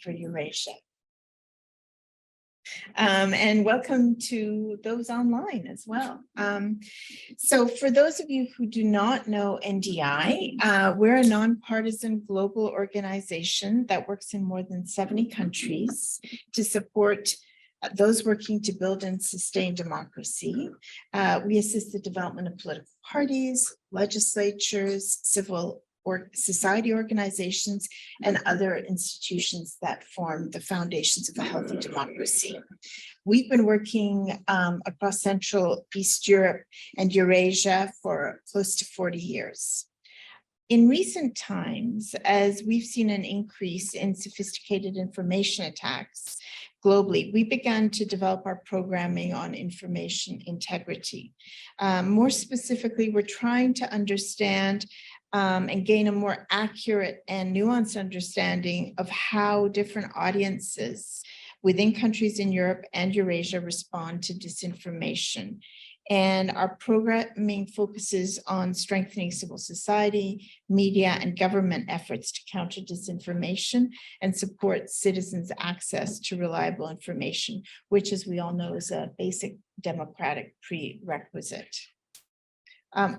for Eurasia. And welcome to those online as well. So for those of you who do not know NDI, we're a nonpartisan global organization that works in more than 70 countries to support those working to build and sustain democracy. We assist the development of political parties, legislatures, civil society organizations, and other institutions that form the foundations of a healthy democracy. We've been working across Central, East Europe, and Eurasia for close to 40 years. In recent times, as we've seen an increase in sophisticated information attacks globally, we began to develop our programming on information integrity. More specifically, we're trying to understand and gain a more accurate and nuanced understanding of how different audiences within countries in Europe and Eurasia respond to disinformation. And our programming focuses on strengthening civil society, media, and government efforts to counter disinformation and support citizens' access to reliable information, which, as we all know, is a basic democratic prerequisite.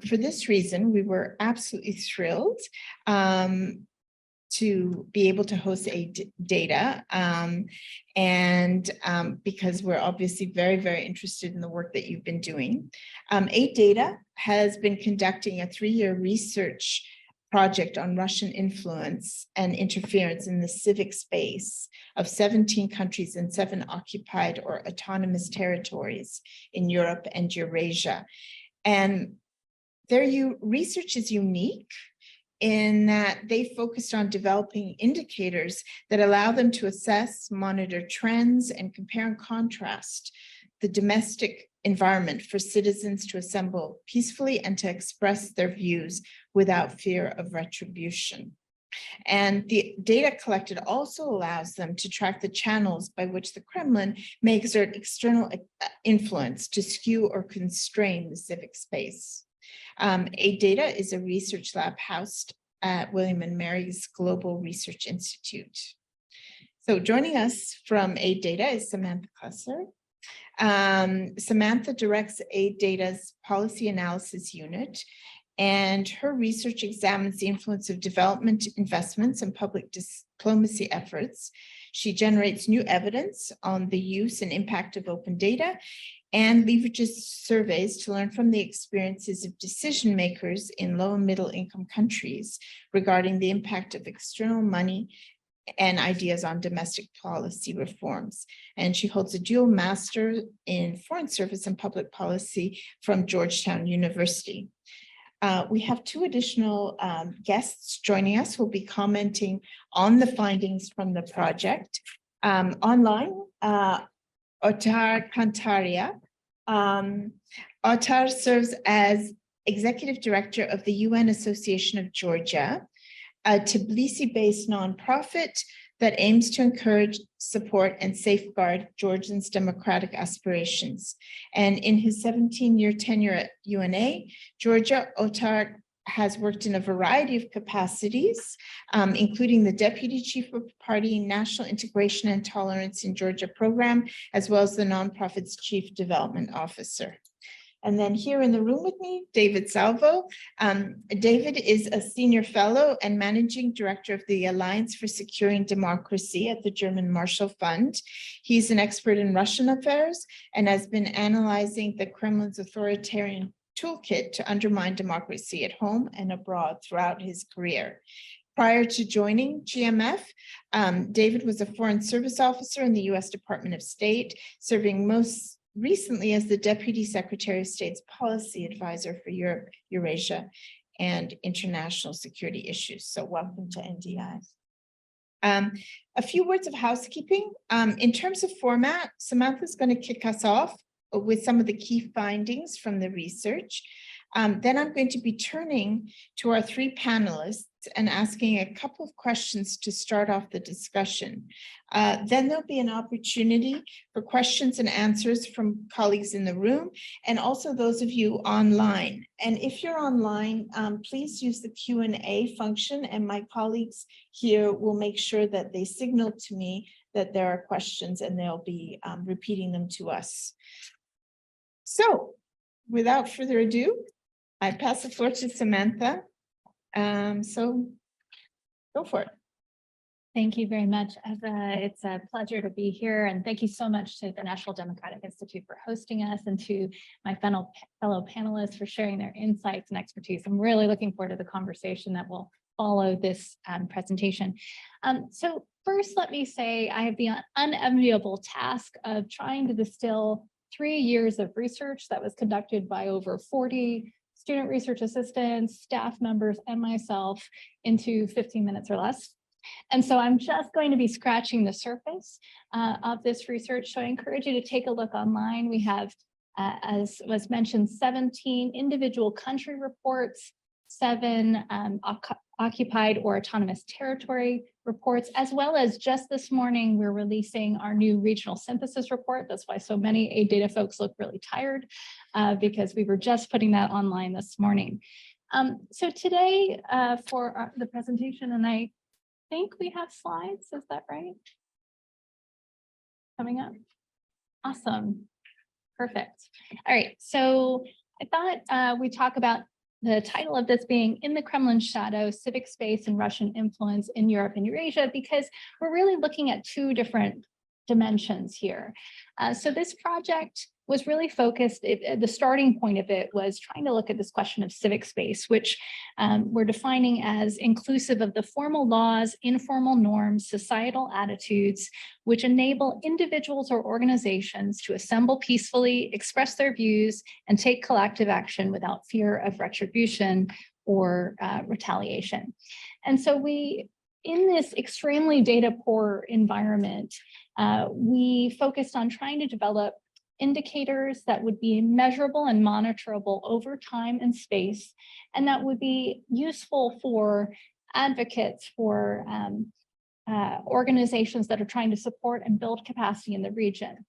For this reason, we were absolutely thrilled to be able to host AidData, because we're obviously very, very interested in the work that you've been doing. AidData has been conducting a 3-year research project on Russian influence and interference in the civic space of 17 countries and 7 occupied or autonomous territories in Europe and Eurasia. And their research is unique in that they focused on developing indicators that allow them to assess, monitor trends, and compare and contrast the domestic environment for citizens to assemble peacefully and to express their views without fear of retribution. And the data collected also allows them to track the channels by which the Kremlin may exert external influence to skew or constrain the civic space. AidData is a research lab housed at William & Mary's Global Research Institute. So joining us from AidData is Samantha Custer. Samantha directs AidData's policy analysis unit, and her research examines the influence of development investments and public diplomacy efforts. She generates new evidence on the use and impact of open data and leverages surveys to learn from the experiences of decision makers in low and middle income countries regarding the impact of external money and ideas on domestic policy reforms. And she holds a dual master in foreign service and public policy from Georgetown University. We have 2 additional guests joining us who will be commenting on the findings from the project. Online, Ottar Kantaria. Ottar serves as Executive Director of the UN Association of Georgia, a Tbilisi-based nonprofit that aims to encourage, support, and safeguard Georgians' democratic aspirations. And in his 17-year tenure at UNA, Georgia, Ottar has worked in a variety of capacities, including the Deputy Chief of Party National Integration and Tolerance in Georgia program, as well as the nonprofit's Chief Development Officer. And then here in the room with me, David Salvo. David is a senior fellow and managing director of the Alliance for Securing Democracy at the German Marshall Fund. He's an expert in Russian affairs and has been analyzing the Kremlin's authoritarian toolkit to undermine democracy at home and abroad throughout his career. Prior to joining GMF, David was a foreign service officer in the U.S. Department of State, serving most recently as the Deputy Secretary of State's Policy Advisor for Europe, Eurasia, and International Security Issues. So welcome to NDI. A few words of housekeeping. In terms of format, Samantha's going to kick us off with some of the key findings from the research. Then I'm going to be turning to our three panelists and asking a couple of questions to start off the discussion. Then there'll be an opportunity for questions and answers from colleagues in the room and also those of you online. And if you're online, please use the Q&A function, and my colleagues here will make sure that they signal to me that there are questions, and they'll be repeating them to us. So without further ado, I pass the floor to Samantha. So go for it. Thank you very much, Eva. It's a pleasure to be here. And thank you so much to the National Democratic Institute for hosting us, and to my fellow panelists for sharing their insights and expertise. I'm really looking forward to the conversation that will follow this presentation. So first, let me say I have the unenviable task of trying to distill 3 years of research that was conducted by over 40 student research assistants, staff members, and myself into 15 minutes or less. And so I'm just going to be scratching the surface of this research. So I encourage you to take a look online. We have, as was mentioned, 17 individual country reports, 7 occupied or autonomous territory reports, as well as just this morning, we're releasing our new regional synthesis report. That's why so many AidData folks look really tired, because we were just putting that online this morning. So today for the presentation, and I think we have slides, is that right? Coming up? Awesome, perfect. All right, so I thought we'd talk about the title of this being In the Kremlin's Shadow, Civic Space and Russian Influence in Europe and Eurasia, because we're really looking at 2 different dimensions here. So this project was really focused, the starting point of it was trying to look at this question of civic space, which we're defining as inclusive of the formal laws, informal norms, societal attitudes, which enable individuals or organizations to assemble peacefully, express their views, and take collective action without fear of retribution or retaliation. And so in this extremely data poor environment, we focused on trying to develop indicators that would be measurable and monitorable over time and space, and that would be useful for advocates, for organizations that are trying to support and build capacity in the region.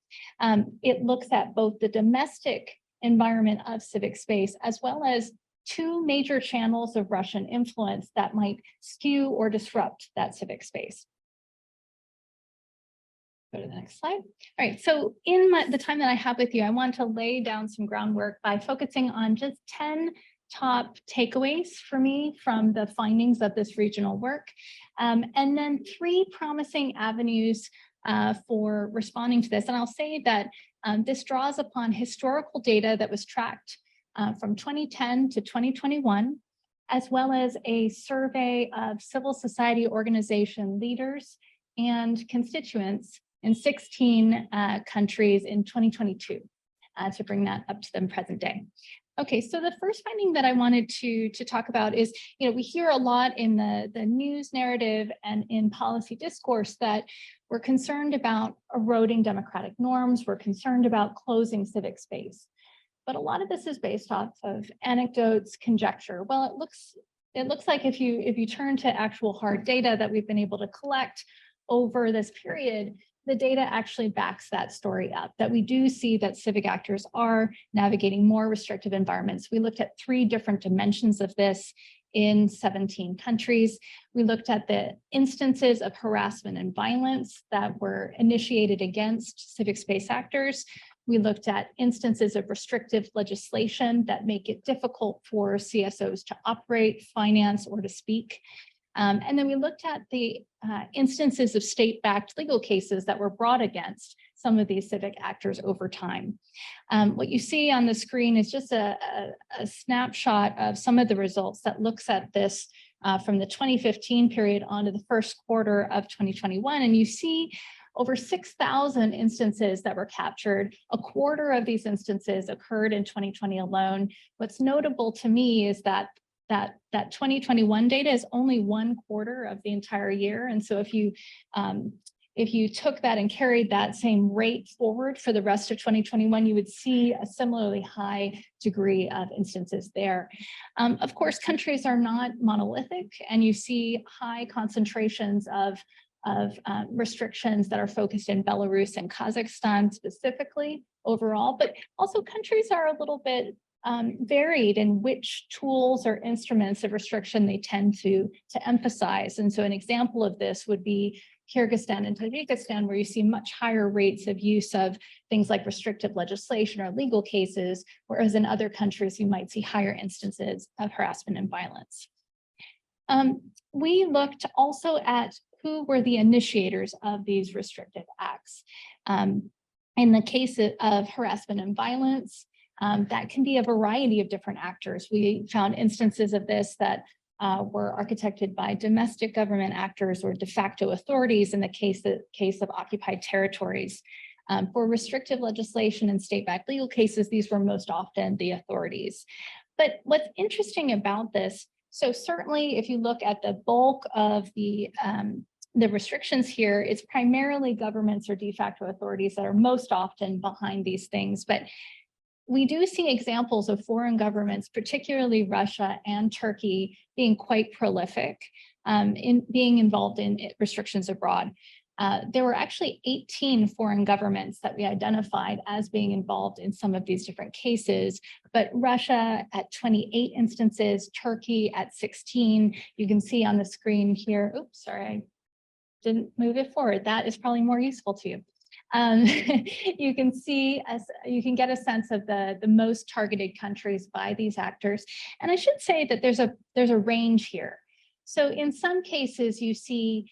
It looks at both the domestic environment of civic space, as well as 2 major channels of Russian influence that might skew or disrupt that civic space. Go to the next slide. All right, so in the time that I have with you, I want to lay down some groundwork by focusing on just 10 top takeaways for me from the findings of this regional work, and then 3 promising avenues for responding to this. And I'll say that this draws upon historical data that was tracked from 2010 to 2021, as well as a survey of civil society organization leaders and constituents in 16 countries in 2022 to bring that up to the present day. Okay, so the first finding that I wanted to talk about is, we hear a lot in the news narrative and in policy discourse that we're concerned about eroding democratic norms, we're concerned about closing civic space. But a lot of this is based off of anecdotes, conjecture. Well, it looks like if you turn to actual hard data that we've been able to collect over this period, the data actually backs that story up, that we do see that civic actors are navigating more restrictive environments. We looked at 3 different dimensions of this in 17 countries. We looked at the instances of harassment and violence that were initiated against civic space actors. We looked at instances of restrictive legislation that make it difficult for CSOs to operate, finance, or to speak. And then we looked at the instances of state-backed legal cases that were brought against some of these civic actors over time. What you see on the screen is just a snapshot of some of the results that looks at this from the 2015 period onto the first quarter of 2021. And you see over 6,000 instances that were captured. A quarter of these instances occurred in 2020 alone. What's notable to me is that 2021 data is only 1 quarter of the entire year. And so if you if you took that and carried that same rate forward for the rest of 2021, you would see a similarly high degree of instances there. Of course, countries are not monolithic, and you see high concentrations of restrictions that are focused in Belarus and Kazakhstan specifically overall, but also countries are a little bit varied in which tools or instruments of restriction they tend to emphasize. And so an example of this would be Kyrgyzstan and Tajikistan, where you see much higher rates of use of things like restrictive legislation or legal cases, whereas in other countries you might see higher instances of harassment and violence. We looked also at who were the initiators of these restrictive acts. In the case of harassment and violence, that can be a variety of different actors. We found instances of this that were architected by domestic government actors or de facto authorities in the case of occupied territories. For restrictive legislation and state-backed legal cases, these were most often the authorities. But what's interesting about this, so certainly if you look at the bulk of the restrictions here, it's primarily governments or de facto authorities that are most often behind these things. But we do see examples of foreign governments, particularly Russia and Turkey, being quite prolific in being involved in restrictions abroad. There were actually 18 foreign governments that we identified as being involved in some of these different cases, but Russia at 28 instances, Turkey at 16. You can see on the screen here, oops, sorry, I didn't move it forward. That is probably more useful to you. You can see, you can get a sense of the most targeted countries by these actors. And I should say that there's a range here. So in some cases, you see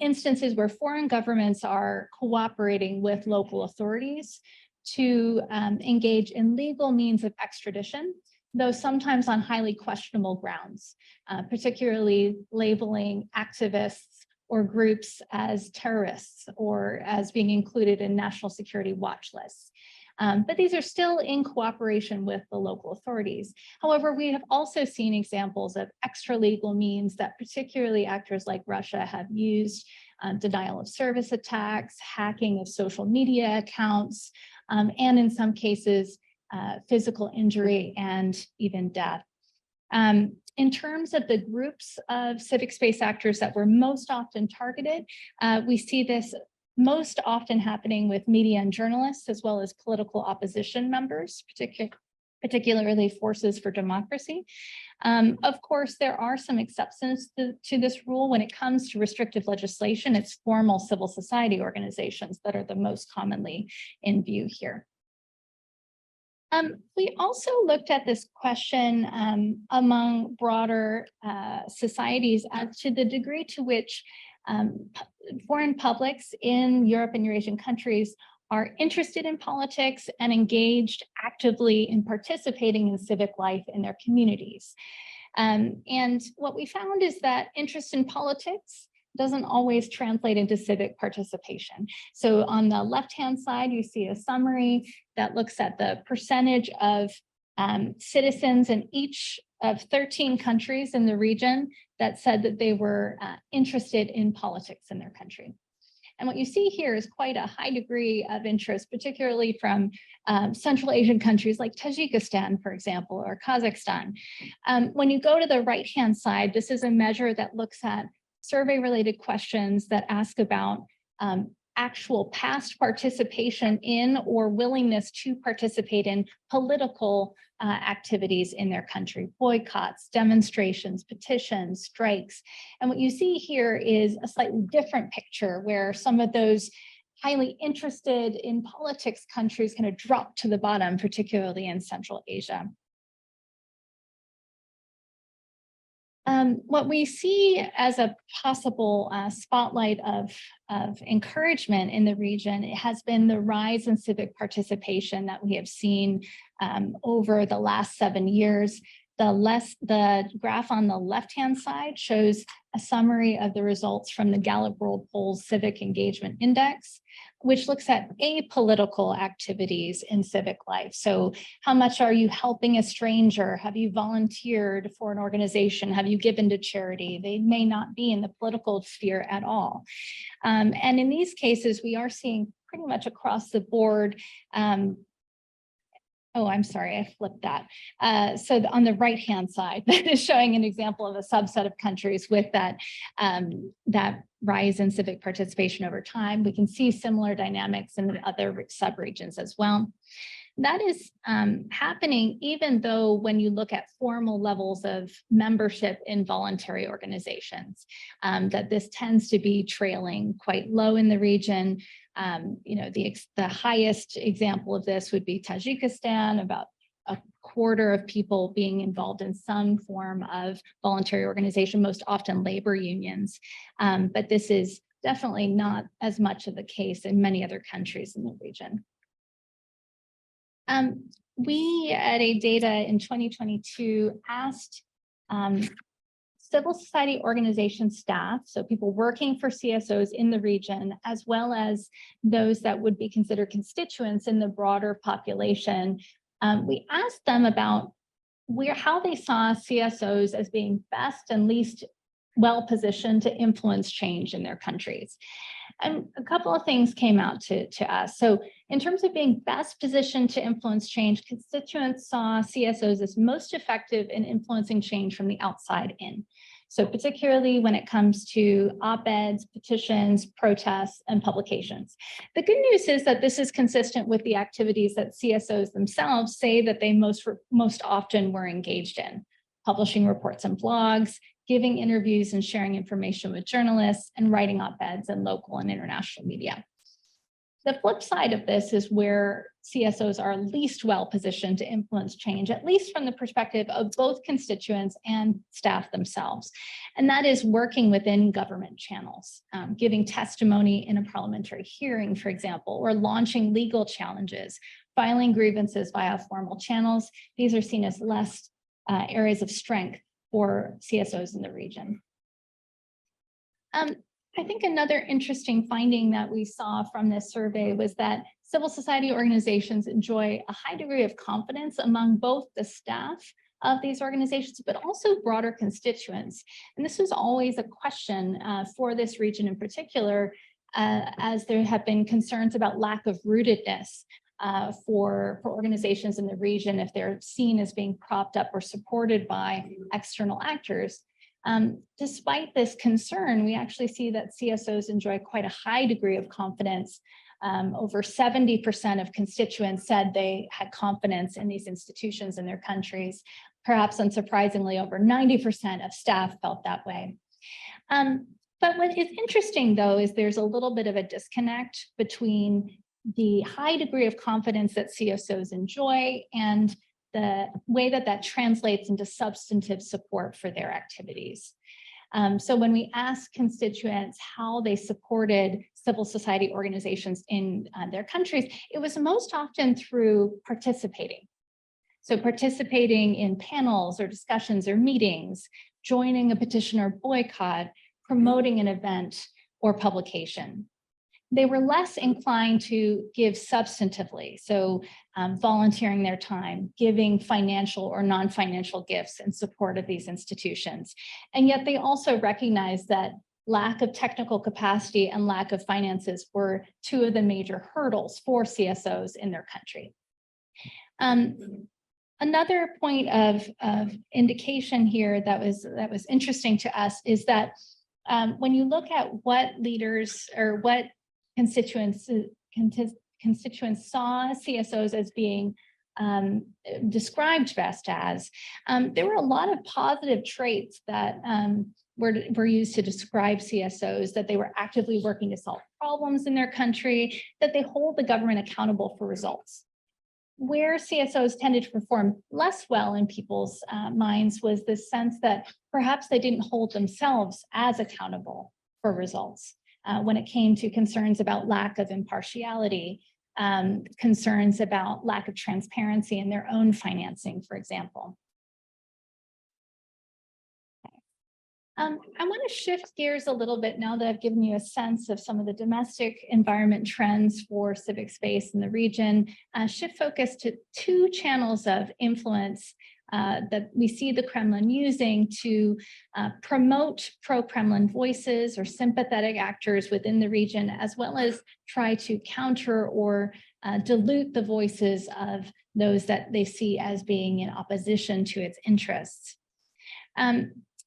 instances where foreign governments are cooperating with local authorities to engage in legal means of extradition, though sometimes on highly questionable grounds, particularly labeling activists or groups as terrorists or as being included in national security watch lists. But these are still in cooperation with the local authorities. However, we have also seen examples of extra-legal means that particularly actors like Russia have used, denial of service attacks, hacking of social media accounts, and in some cases, physical injury and even death. In terms of the groups of civic space actors that were most often targeted, we see this most often happening with media and journalists, as well as political opposition members, particularly Forces for Democracy. Of course, there are some exceptions to this rule when it comes to restrictive legislation. It's formal civil society organizations that are the most commonly in view here. We also looked at this question among broader societies as to the degree to which foreign publics in Europe and Eurasian countries are interested in politics and engaged actively in participating in civic life in their communities. And what we found is that interest in politics doesn't always translate into civic participation. So on the left-hand side, you see a summary that looks at the percentage of citizens in each of 13 countries in the region that said that they were interested in politics in their country. And what you see here is quite a high degree of interest, particularly from Central Asian countries like Tajikistan, for example, or Kazakhstan. When you go to the right-hand side, this is a measure that looks at survey-related questions that ask about actual past participation in or willingness to participate in political activities in their country, boycotts, demonstrations, petitions, strikes. And what you see here is a slightly different picture where some of those highly interested in politics countries kind of drop to the bottom, particularly in Central Asia. What we see as a possible spotlight of encouragement in the region has been the rise in civic participation that we have seen over the last 7 years. The graph on the left-hand side shows a summary of the results from the Gallup World Polls Civic Engagement Index, which looks at apolitical activities in civic life. So how much are you helping a stranger? Have you volunteered for an organization? Have you given to charity? They may not be in the political sphere at all. And in these cases, we are seeing pretty much across the board. Oh, I'm sorry, I flipped that. So on the right-hand side, that is showing an example of a subset of countries with that, that rise in civic participation over time. We can see similar dynamics in the other sub-regions as well. That is happening even though when you look at formal levels of membership in voluntary organizations, that this tends to be trailing quite low in the region. You know, the highest example of this would be Tajikistan, about a quarter of people being involved in some form of voluntary organization, most often labor unions. But this is definitely not as much of the case in many other countries in the region. We at AidData in 2022 asked civil society organization staff, so people working for CSOs in the region, as well as those that would be considered constituents in the broader population. We asked them about how they saw CSOs as being best and least well-positioned to influence change in their countries. And a couple of things came out to us. So in terms of being best positioned to influence change, constituents saw CSOs as most effective in influencing change from the outside in. So particularly when it comes to op-eds, petitions, protests, and publications. The good news is that this is consistent with the activities that CSOs themselves say that they most often were engaged in: publishing reports and blogs, giving interviews and sharing information with journalists, and writing op-eds in local and international media. The flip side of this is where CSOs are least well positioned to influence change, at least from the perspective of both constituents and staff themselves. And that is working within government channels, giving testimony in a parliamentary hearing, for example, or launching legal challenges, filing grievances via formal channels. These are seen as less areas of strength for CSOs in the region. I think another interesting finding that we saw from this survey was that civil society organizations enjoy a high degree of confidence among both the staff of these organizations, but also broader constituents. And this was always a question for this region in particular, as there have been concerns about lack of rootedness for organizations in the region if they're seen as being propped up or supported by external actors. Despite this concern, we actually see that CSOs enjoy quite a high degree of confidence. Over 70% of constituents said they had confidence in these institutions in their countries. Perhaps unsurprisingly, over 90% of staff felt that way. But what is interesting, though, is there's a little bit of a disconnect between the high degree of confidence that CSOs enjoy and the way that that translates into substantive support for their activities. So when we asked constituents how they supported civil society organizations in their countries, it was most often through participating. So participating in panels or discussions or meetings, joining a petition or boycott, promoting an event or publication. They were less inclined to give substantively, so volunteering their time, giving financial or non-financial gifts in support of these institutions. And yet they also recognized that lack of technical capacity and lack of finances were two of the major hurdles for CSOs in their country. Another point of indication here that was interesting to us is that when you look at what leaders or what constituents saw CSOs as being described best as, there were a lot of positive traits that were used to describe CSOs, that they were actively working to solve problems in their country, that they hold the government accountable for results. Where CSOs tended to perform less well in people's minds was this sense that perhaps they didn't hold themselves as accountable for results. When it came to concerns about lack of impartiality, concerns about lack of transparency in their own financing, for example. I want to shift gears a little bit now that I've given you a sense of some of the domestic environment trends for civic space in the region, shift focus to two channels of influence that we see the Kremlin using to promote pro-Kremlin voices or sympathetic actors within the region, as well as try to counter or dilute the voices of those that they see as being in opposition to its interests.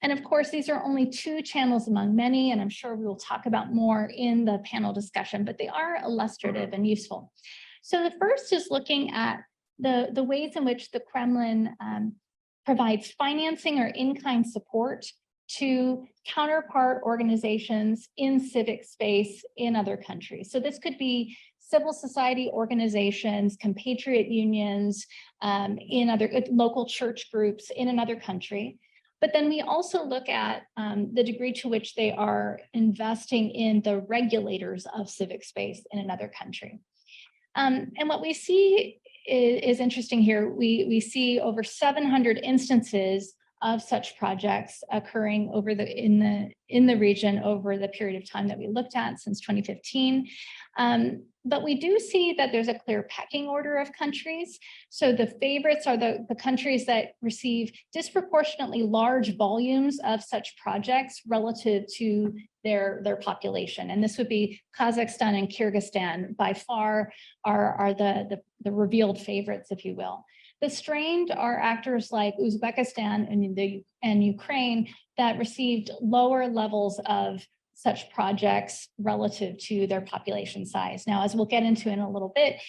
And of course, these are only two channels among many, and I'm sure we will talk about more in the panel discussion, but they are illustrative and useful. So the first is looking at the ways in which the Kremlin provides financing or in-kind support to counterpart organizations in civic space in other countries. So this could be civil society organizations, compatriot unions, in other local church groups in another country. But then we also look at the degree to which they are investing in the regulators of civic space in another country. And what we see is interesting here. We see over 700 instances of such projects occurring over in the region over the period of time that we looked at since 2015. But we do see that there's a clear pecking order of countries. So the favorites are the countries that receive disproportionately large volumes of such projects relative to their population. And this would be Kazakhstan and Kyrgyzstan by far are the revealed favorites, if you will. The strained are actors like Uzbekistan and Ukraine that received lower levels of such projects relative to their population size. Now, as we'll get into in a little bit,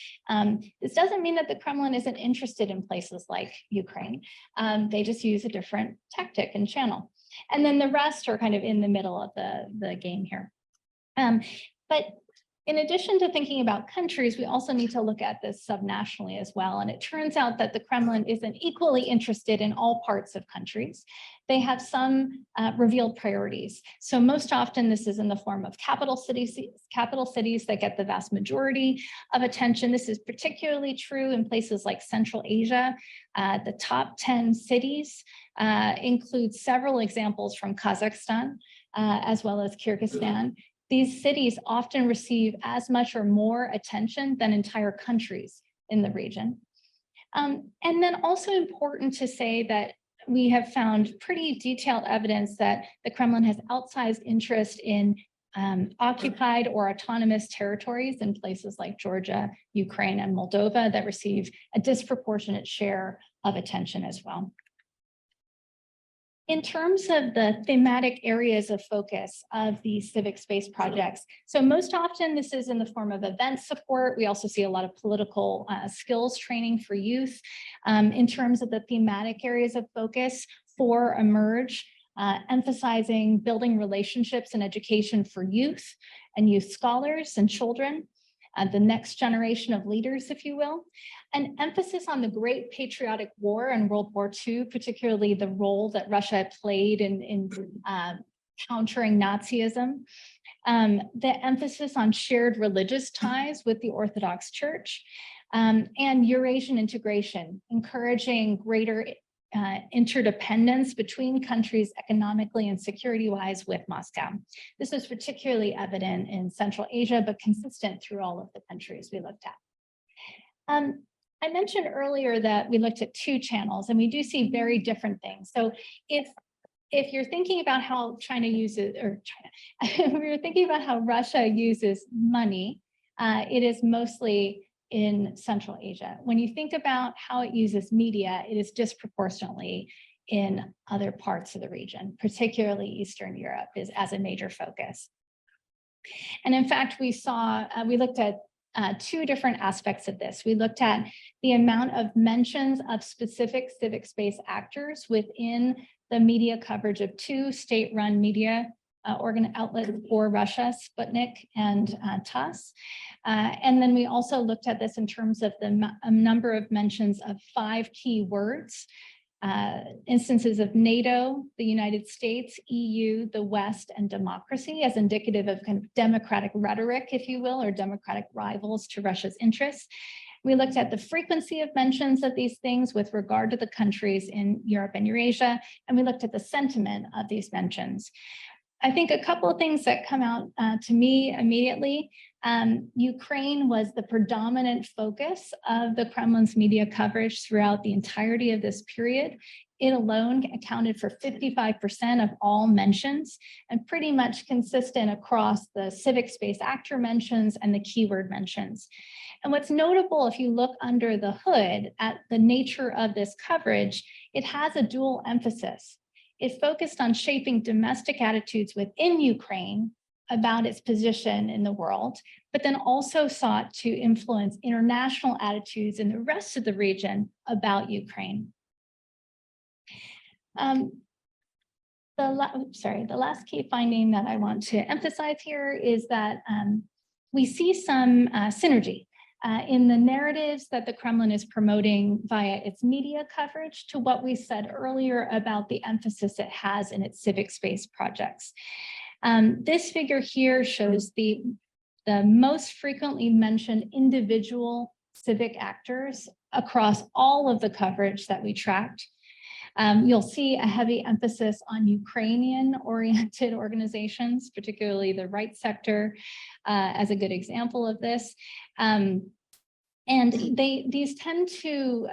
this doesn't mean that the Kremlin isn't interested in places like Ukraine. They just use a different tactic and channel. And then the rest are kind of in the middle of the game here. But in addition to thinking about countries, we also need to look at this subnationally as well. And it turns out that the Kremlin isn't equally interested in all parts of countries. They have some revealed priorities. So most often this is in the form of capital cities that get the vast majority of attention. This is particularly true in places like Central Asia. The top 10 cities include several examples from Kazakhstan, as well as Kyrgyzstan. These cities often receive as much or more attention than entire countries in the region. And then also important to say that we have found pretty detailed evidence that the Kremlin has outsized interest in occupied or autonomous territories in places like Georgia, Ukraine, and Moldova that receive a disproportionate share of attention as well. In terms of the thematic areas of focus of these civic space projects, so most often this is in the form of event support. We also see a lot of political skills training for youth. In terms of the thematic areas of focus for Emerge, emphasizing building relationships and education for youth and youth scholars and children, the next generation of leaders, if you will, an emphasis on the Great Patriotic War and World War II, particularly the role that Russia played in countering Nazism, the emphasis on shared religious ties with the Orthodox Church, and Eurasian integration, encouraging greater interdependence between countries economically and security-wise with Moscow. This is particularly evident in Central Asia, but consistent through all of the countries we looked at. I mentioned earlier that we looked at two channels, and we do see very different things. So if you're thinking about how China uses, if you're thinking about how Russia uses money, it is mostly in Central Asia. When you think about how it uses media, it is disproportionately in other parts of the region, particularly Eastern Europe is as a major focus. And in fact, we looked at two different aspects of this. We looked at the amount of mentions of specific civic space actors within the media coverage of two state-run media outlets for Russia, Sputnik and TASS. And then we also looked at this in terms of the number of mentions of 5 key words, instances of NATO, the United States, EU, the West, and democracy as indicative of kind of democratic rhetoric, if you will, or democratic rivals to Russia's interests. We looked at the frequency of mentions of these things with regard to the countries in Europe and Eurasia, and we looked at the sentiment of these mentions. I think a couple of things that come out to me immediately. Ukraine was the predominant focus of the Kremlin's media coverage throughout the entirety of this period. It alone accounted for 55% of all mentions and pretty much consistent across the civic space actor mentions and the keyword mentions. And what's notable, if you look under the hood at the nature of this coverage, it has a dual emphasis. It focused on shaping domestic attitudes within Ukraine about its position in the world, but then also sought to influence international attitudes in the rest of the region about Ukraine. The last key finding that I want to emphasize here is that we see some synergy in the narratives that the Kremlin is promoting via its media coverage to what we said earlier about the emphasis it has in its civic space projects. This figure here shows the most frequently mentioned individual civic actors across all of the coverage that we tracked. You'll see a heavy emphasis on Ukrainian-oriented organizations, particularly the right sector, as a good example of this. And these tend to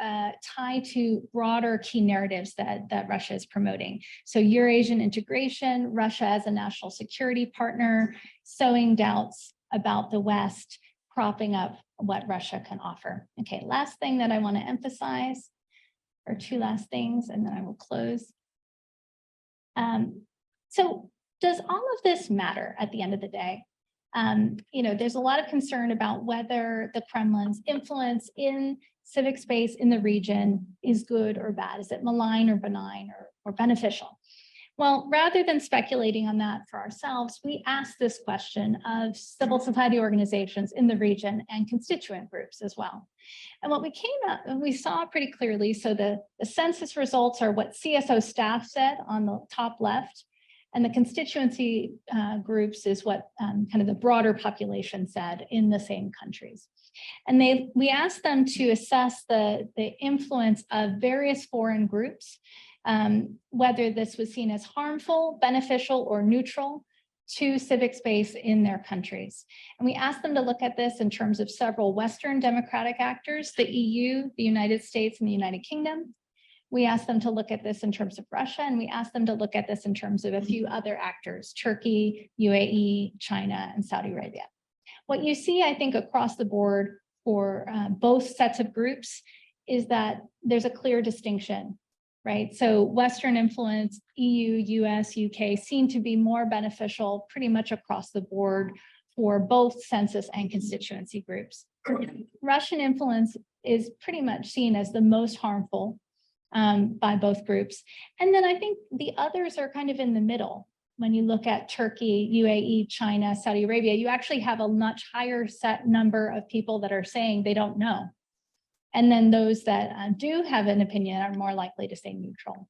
tie to broader key narratives that Russia is promoting. So Eurasian integration, Russia as a national security partner, sowing doubts about the West, propping up what Russia can offer. Okay, last thing that I want to emphasize, or two last things, and then I will close. So does all of this matter at the end of the day? There's a lot of concern about whether the Kremlin's influence in civic space in the region is good or bad. Is it malign or benign or beneficial? Well, rather than speculating on that for ourselves, we asked this question of civil society organizations in the region and constituent groups as well. And what we saw pretty clearly, so the census results are what CSO staff said on the top left, and the constituency groups is what kind of the broader population said in the same countries. And we asked them to assess the influence of various foreign groups, whether this was seen as harmful, beneficial, or neutral to civic space in their countries. And we asked them to look at this in terms of several Western democratic actors, the EU, the United States, and the United Kingdom. We asked them to look at this in terms of Russia, and we asked them to look at this in terms of a few other actors, Turkey, UAE, China, and Saudi Arabia. What you see, I think, across the board for both sets of groups is that there's a clear distinction, right? So Western influence, EU, US, UK seem to be more beneficial pretty much across the board for both census and constituency groups. Russian influence is pretty much seen as the most harmful by both groups. And then I think the others are kind of in the middle. When you look at Turkey, UAE, China, Saudi Arabia, you actually have a much higher set number of people that are saying they don't know. And then those that do have an opinion are more likely to say neutral.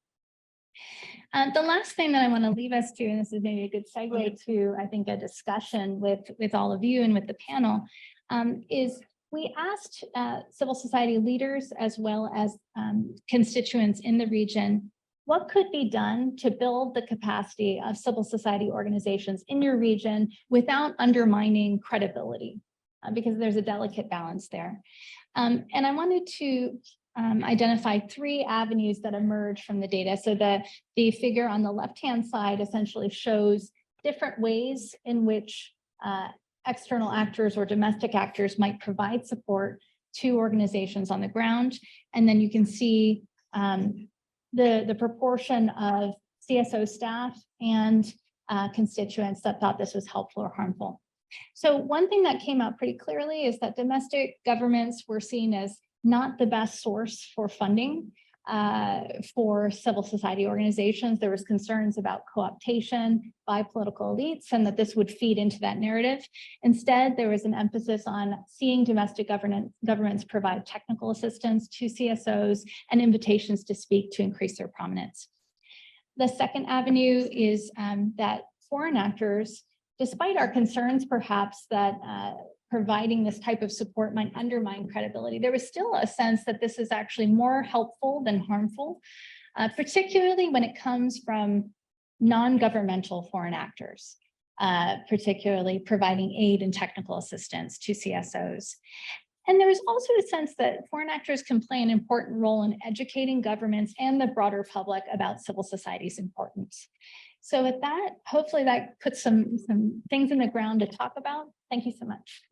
The last thing that I want to leave us to, and this is maybe a good segue to, I think, a discussion with all of you and with the panel, is we asked civil society leaders as well as constituents in the region, what could be done to build the capacity of civil society organizations in your region without undermining credibility? Because there's a delicate balance there. And I wanted to identify three avenues that emerge from the data. So the figure on the left-hand side essentially shows different ways in which external actors or domestic actors might provide support to organizations on the ground. And then you can see the proportion of CSO staff and constituents that thought this was helpful or harmful. So one thing that came out pretty clearly is that domestic governments were seen as not the best source for funding for civil society organizations. There was concerns about co-optation by political elites and that this would feed into that narrative. Instead, there was an emphasis on seeing domestic governments provide technical assistance to CSOs and invitations to speak to increase their prominence. The second avenue is that foreign actors, despite our concerns perhaps that providing this type of support might undermine credibility, there was still a sense that this is actually more helpful than harmful, particularly when it comes from non-governmental foreign actors, particularly providing aid and technical assistance to CSOs. And there was also a sense that foreign actors can play an important role in educating governments and the broader public about civil society's importance. So with that, hopefully that puts some things in the ground to talk about. Thank you so much.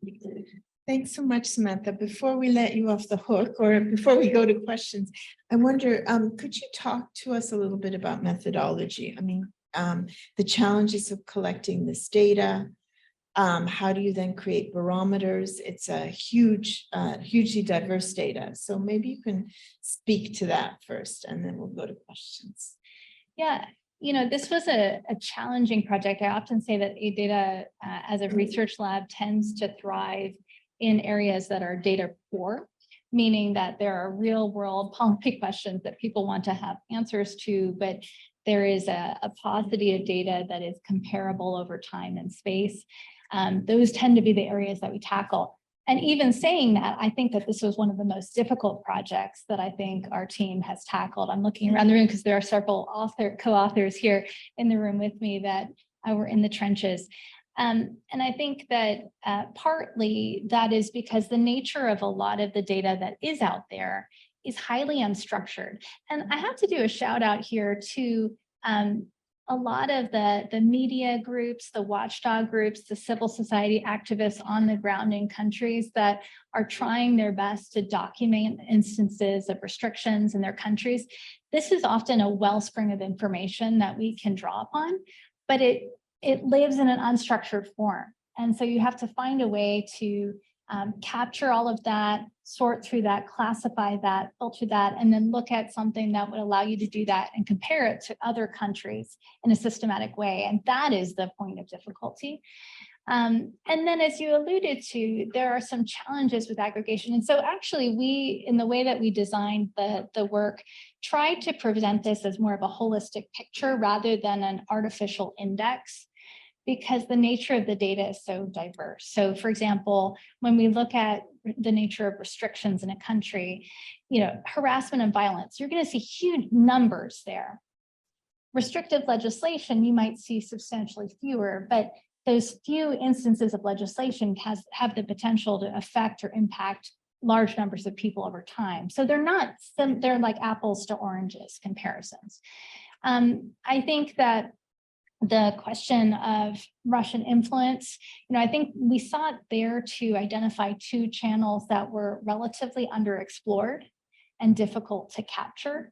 Thanks so much, Samantha. Before we let you off the hook, or before we go to questions, I wonder, could you talk to us a little bit about methodology? I mean, the challenges of collecting this data. How do you then create barometers? It's a hugely diverse data. So maybe you can speak to that first, and then we'll go to questions. Yeah, you know, this was a challenging project. I often say that AidData as a research lab tends to thrive in areas that are data poor, meaning that there are real world policy questions that people want to have answers to, but there is a paucity of data that is comparable over time and space. Those tend to be the areas that we tackle. And even saying that, I think that this was one of the most difficult projects that I think our team has tackled. I'm looking around the room because there are several co-authors here in the room with me that were in the trenches. And I think that partly that is because the nature of a lot of the data that is out there is highly unstructured. And I have to do a shout out here to a lot of the media groups, the watchdog groups, the civil society activists on the ground in countries that are trying their best to document instances of restrictions in their countries. This is often a wellspring of information that we can draw upon, but it lives in an unstructured form. And so you have to find a way to capture all of that, sort through that, classify that, filter that, and then look at something that would allow you to do that and compare it to other countries in a systematic way. And that is the point of difficulty. And then, as you alluded to, there are some challenges with aggregation. And so actually we, in the way that we designed the work, tried to present this as more of a holistic picture rather than an artificial index, because the nature of the data is so diverse. So for example, when we look at the nature of restrictions in a country, you know, harassment and violence, you're going to see huge numbers there. Restrictive legislation, you might see substantially fewer, but those few instances of legislation have the potential to affect or impact large numbers of people over time. So they're like apples to oranges comparisons. I think that the question of Russian influence, you know, I think we sought there to identify two channels that were relatively underexplored and difficult to capture.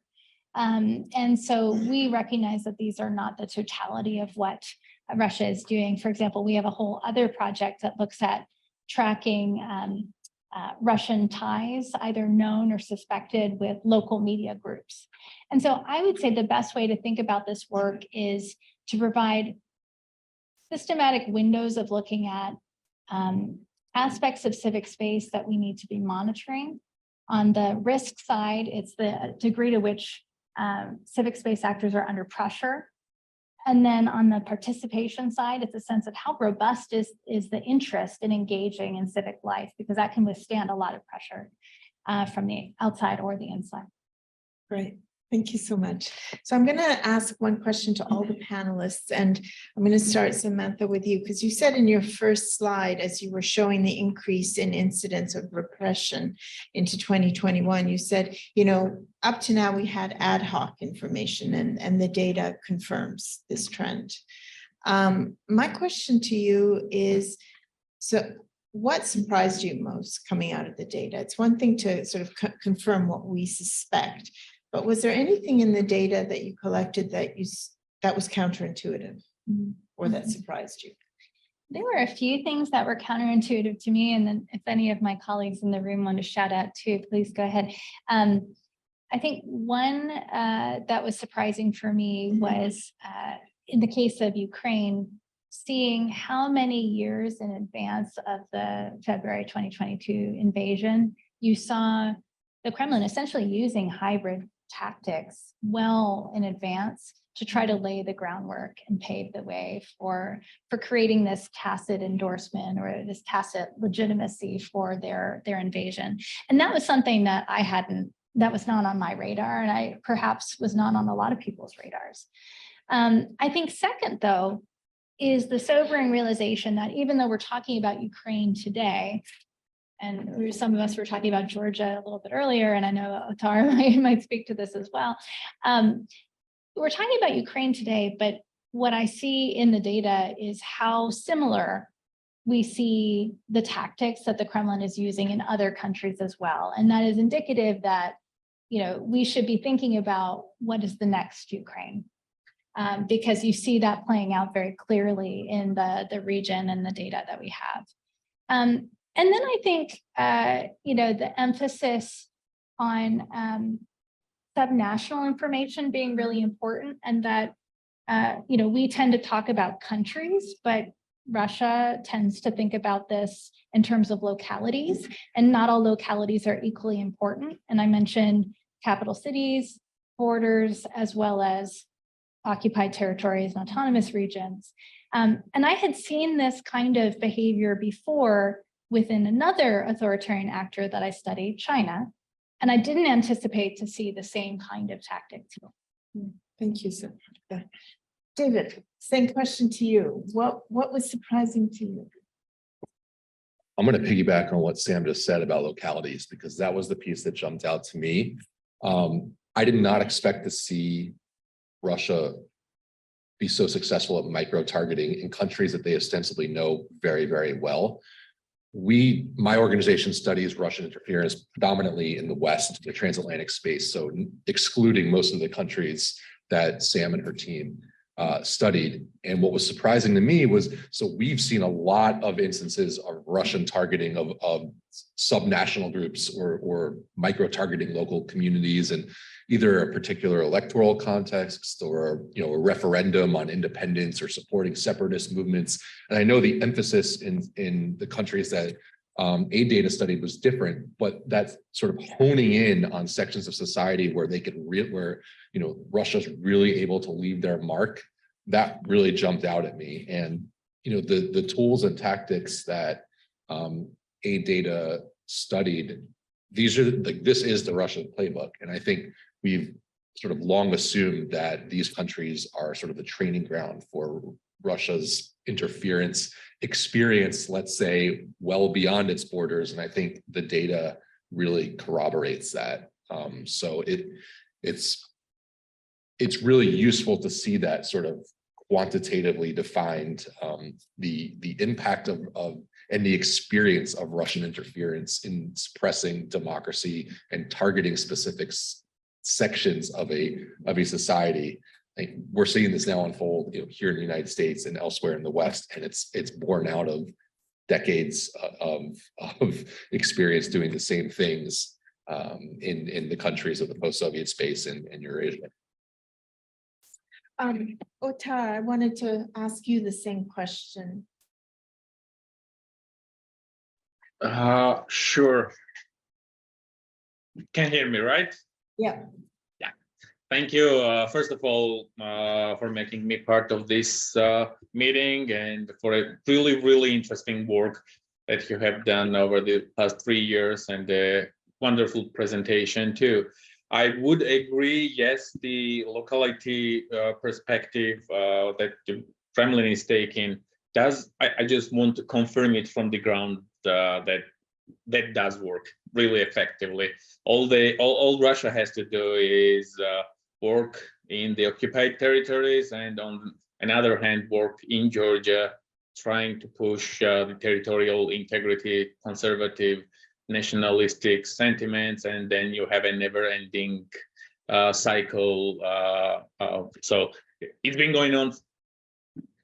And so we recognize that these are not the totality of what Russia is doing. For example, we have a whole other project that looks at tracking Russian ties, either known or suspected, with local media groups. And so I would say the best way to think about this work is to provide systematic windows of looking at aspects of civic space that we need to be monitoring. On the risk side, it's the degree to which civic space actors are under pressure. And then on the participation side, it's a sense of how robust is the interest in engaging in civic life, because that can withstand a lot of pressure from the outside or the inside. Great. Thank you so much. So I'm going to ask one question to all the panelists, and I'm going to start, Samantha, with you, because you said in your first slide, as you were showing the increase in incidents of repression into 2021, you said, you know, up to now we had ad hoc information, and the data confirms this trend. My question to you is, so what surprised you most coming out of the data? It's one thing to sort of confirm what we suspect, but was there anything in the data that you collected that was counterintuitive or that surprised you? There were a few things that were counterintuitive to me, and then if any of my colleagues in the room want to shout out too, please go ahead. I think one that was surprising for me was in the case of Ukraine, seeing how many years in advance of the February 2022 invasion, you saw the Kremlin essentially using hybrid tactics well in advance to try to lay the groundwork and pave the way for creating this tacit endorsement or this tacit legitimacy for their invasion. And that was something that that was not on my radar, and I perhaps was not on a lot of people's radars. I think second, though, is the sobering realization that even though we're talking about Ukraine today, and some of us were talking about Georgia a little bit earlier, and I know Otar might speak to this as well. We're talking about Ukraine today, but what I see in the data is how similar we see the tactics that the Kremlin is using in other countries as well. And that is indicative that, we should be thinking about what is the next Ukraine, because you see that playing out very clearly in the region and the data that we have. And then I think, the emphasis on subnational information being really important, and that, we tend to talk about countries, but Russia tends to think about this in terms of localities, and not all localities are equally important. And I mentioned capital cities, borders, as well as occupied territories and autonomous regions. And I had seen this kind of behavior before within another authoritarian actor that I studied, China, and I didn't anticipate to see the same kind of tactics. Thank you, Samantha. David, same question to you. What was surprising to you? I'm going to piggyback on what Sam just said about localities, because that was the piece that jumped out to me. I did not expect to see Russia be so successful at micro-targeting in countries that they ostensibly know very, very well. My organization studies Russian interference predominantly in the West, the transatlantic space, so excluding most of the countries that Sam and her team studied. And what was surprising to me was, so we've seen a lot of instances of Russian targeting of subnational groups or micro-targeting local communities in either a particular electoral context or a referendum on independence or supporting separatist movements. And I know the emphasis in the countries that AidData studied was different, but that's sort of honing in on sections of society where they could where Russia's really able to leave their mark. That really jumped out at me. And the tools and tactics that AidData studied, this is the Russian playbook. And I think we've sort of long assumed that these countries are sort of the training ground for Russia's interference experience, let's say, well beyond its borders. And I think the data really corroborates that. So it's really useful to see that sort of quantitatively defined the impact of and the experience of Russian interference in suppressing democracy and targeting specific sections of a society. We're seeing this now unfold here in the United States and elsewhere in the West, and it's born out of decades of experience doing the same things in the countries of the post-Soviet space and Eurasia. Otar, I wanted to ask you the same question. Sure. Can hear me, right? Yeah. Yeah. Thank you, first of all, for making me part of this meeting and for a really, really interesting work that you have done over the past 3 years, and a wonderful presentation too. I would agree, yes, the locality perspective that the Kremlin is taking does, I just want to confirm it from the ground that does work really effectively. All Russia has to do is work in the occupied territories, and on another hand, work in Georgia, trying to push the territorial integrity, conservative, nationalistic sentiments, and then you have a never-ending cycle. So it's been going on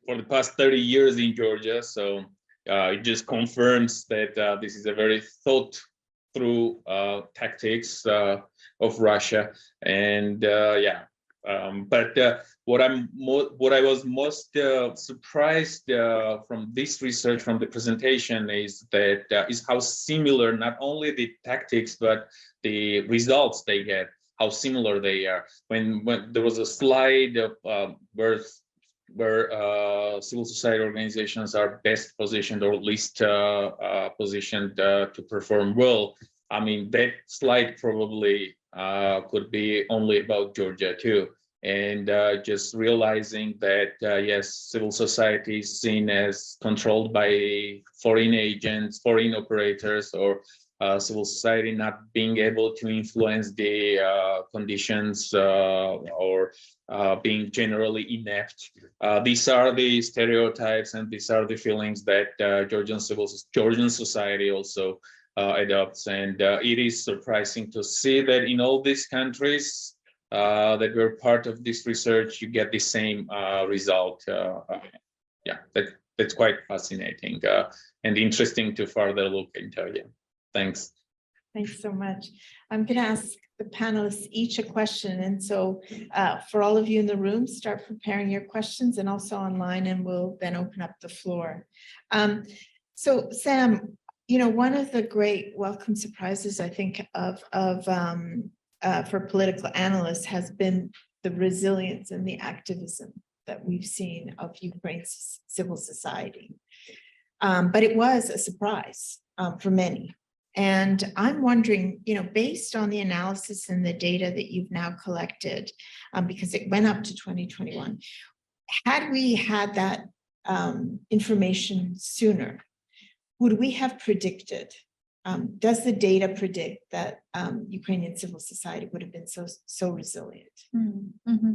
for the past 30 years in Georgia. So it just confirms that this is a very thought-through tactics of Russia. And yeah, but what I was most surprised from this research, from the presentation, is that is how similar not only the tactics but the results they get. how similar they are. When there was a slide of where civil society organizations are best positioned or least positioned to perform well. I mean, that slide probably could be only about Georgia too. And just realizing that, yes, civil society is seen as controlled by foreign agents, foreign operators, or civil society not being able to influence the conditions or being generally inept. These are the stereotypes and these are the feelings that Georgian society also adopts. And it is surprising to see that in all these countries that were part of this research, you get the same result. Yeah, that's quite fascinating and interesting to further look into. Yeah, thanks. Thanks so much. I'm going to ask the panelists each a question. And so for all of you in the room, start preparing your questions and also online, and we'll then open up the floor. So Sam, you know, one of the great welcome surprises, I think, for political analysts has been the resilience and the activism that we've seen of Ukraine's civil society. But it was a surprise for many. And I'm wondering, you know, based on the analysis and the data that you've now collected, because it went up to 2021, had we had that information sooner, would we have predicted, does the data predict that Ukrainian civil society would have been so resilient? Mm-hmm.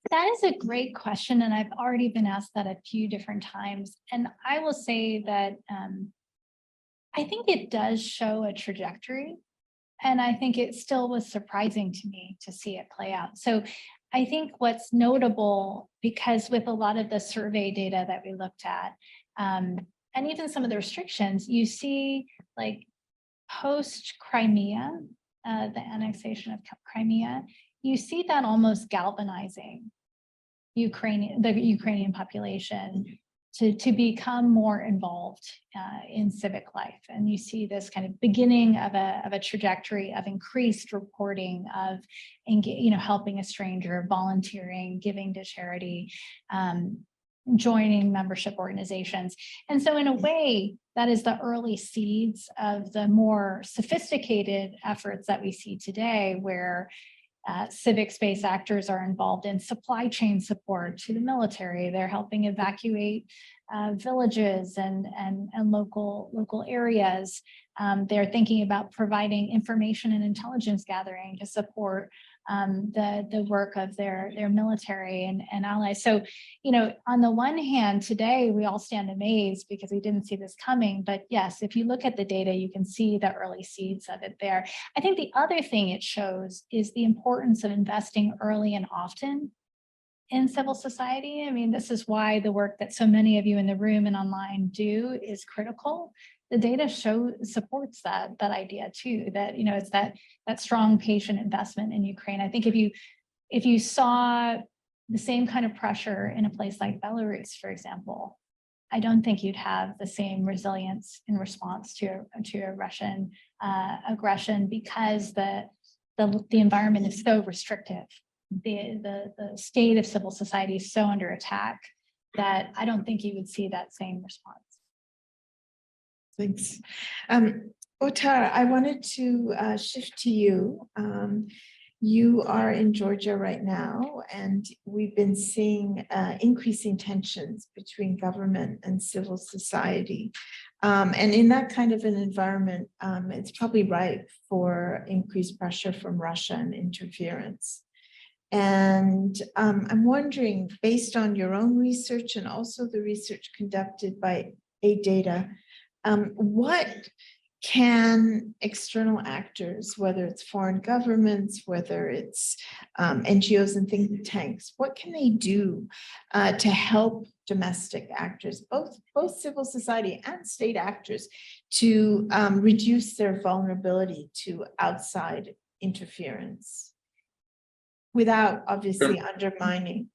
That is a great question. And I've already been asked that a few different times. And I will say that I think it does show a trajectory. And I think it still was surprising to me to see it play out. So I think what's notable, because with a lot of the survey data that we looked at, and even some of the restrictions, you see like post-Crimea, the annexation of Crimea, you see that almost galvanizing the Ukrainian population to become more involved in civic life. And you see this kind of beginning of a trajectory of increased reporting of, you know, helping a stranger, volunteering, giving to charity, joining membership organizations. And so in a way, that is the early seeds of the more sophisticated efforts that we see today, where civic space actors are involved in supply chain support to the military. They're helping evacuate villages and local areas. They're thinking about providing information and intelligence gathering to support the work of their military and allies. So, you know, on the one hand, today we all stand amazed because we didn't see this coming. But yes, if you look at the data, you can see the early seeds of it there. I think the other thing it shows is the importance of investing early and often in civil society. I mean, this is why the work that so many of you in the room and online do is critical. The data supports that idea too, that, you know, it's that strong patient investment in Ukraine. I think if you saw the same kind of pressure in a place like Belarus, for example, I don't think you'd have the same resilience in response to a Russian aggression, because the environment is so restrictive. The state of civil society is so under attack that I don't think you would see that same response. Thanks. Otar, I wanted to shift to you. You are in Georgia right now, and we've been seeing increasing tensions between government and civil society. And in that kind of an environment, it's probably ripe for increased pressure from Russia and interference. And I'm wondering, based on your own research and also the research conducted by AidData, what can external actors, whether it's foreign governments, whether it's NGOs and think tanks, what can they do to help domestic actors, both civil society and state actors, to reduce their vulnerability to outside interference without obviously undermining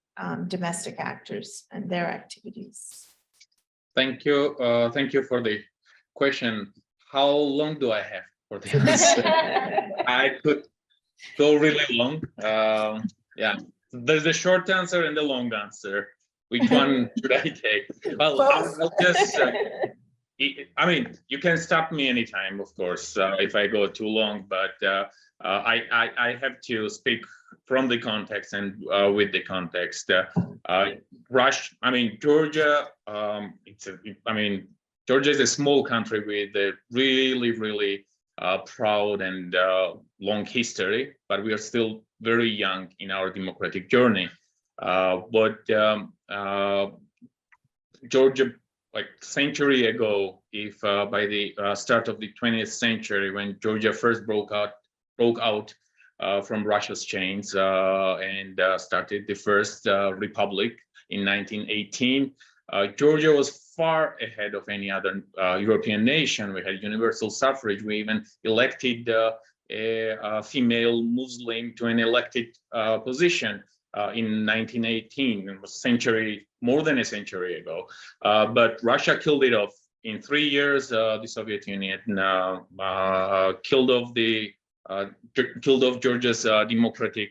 domestic actors and their activities? Thank you. Thank you for the question. How long do I have for this? go really long. Yeah, there's a short answer and a long answer. Which one should I take? Well, I'll just. I mean, you can stop me anytime, of course, if I go too long. But I have to speak from the context and with the context. Georgia. Georgia is a small country with a really proud and long history, but we are still very young in our democratic journey. Georgia, like century ago, if by the start of the 20th century, when Georgia first broke out from Russia's chains and started the first republic in 1918, Georgia was far ahead of any other European nation. We had universal suffrage. We even elected a female Muslim to an elected position in 1918. It was more than a century ago. But Russia killed it off in 3 years. The Soviet Union killed off Georgia's democratic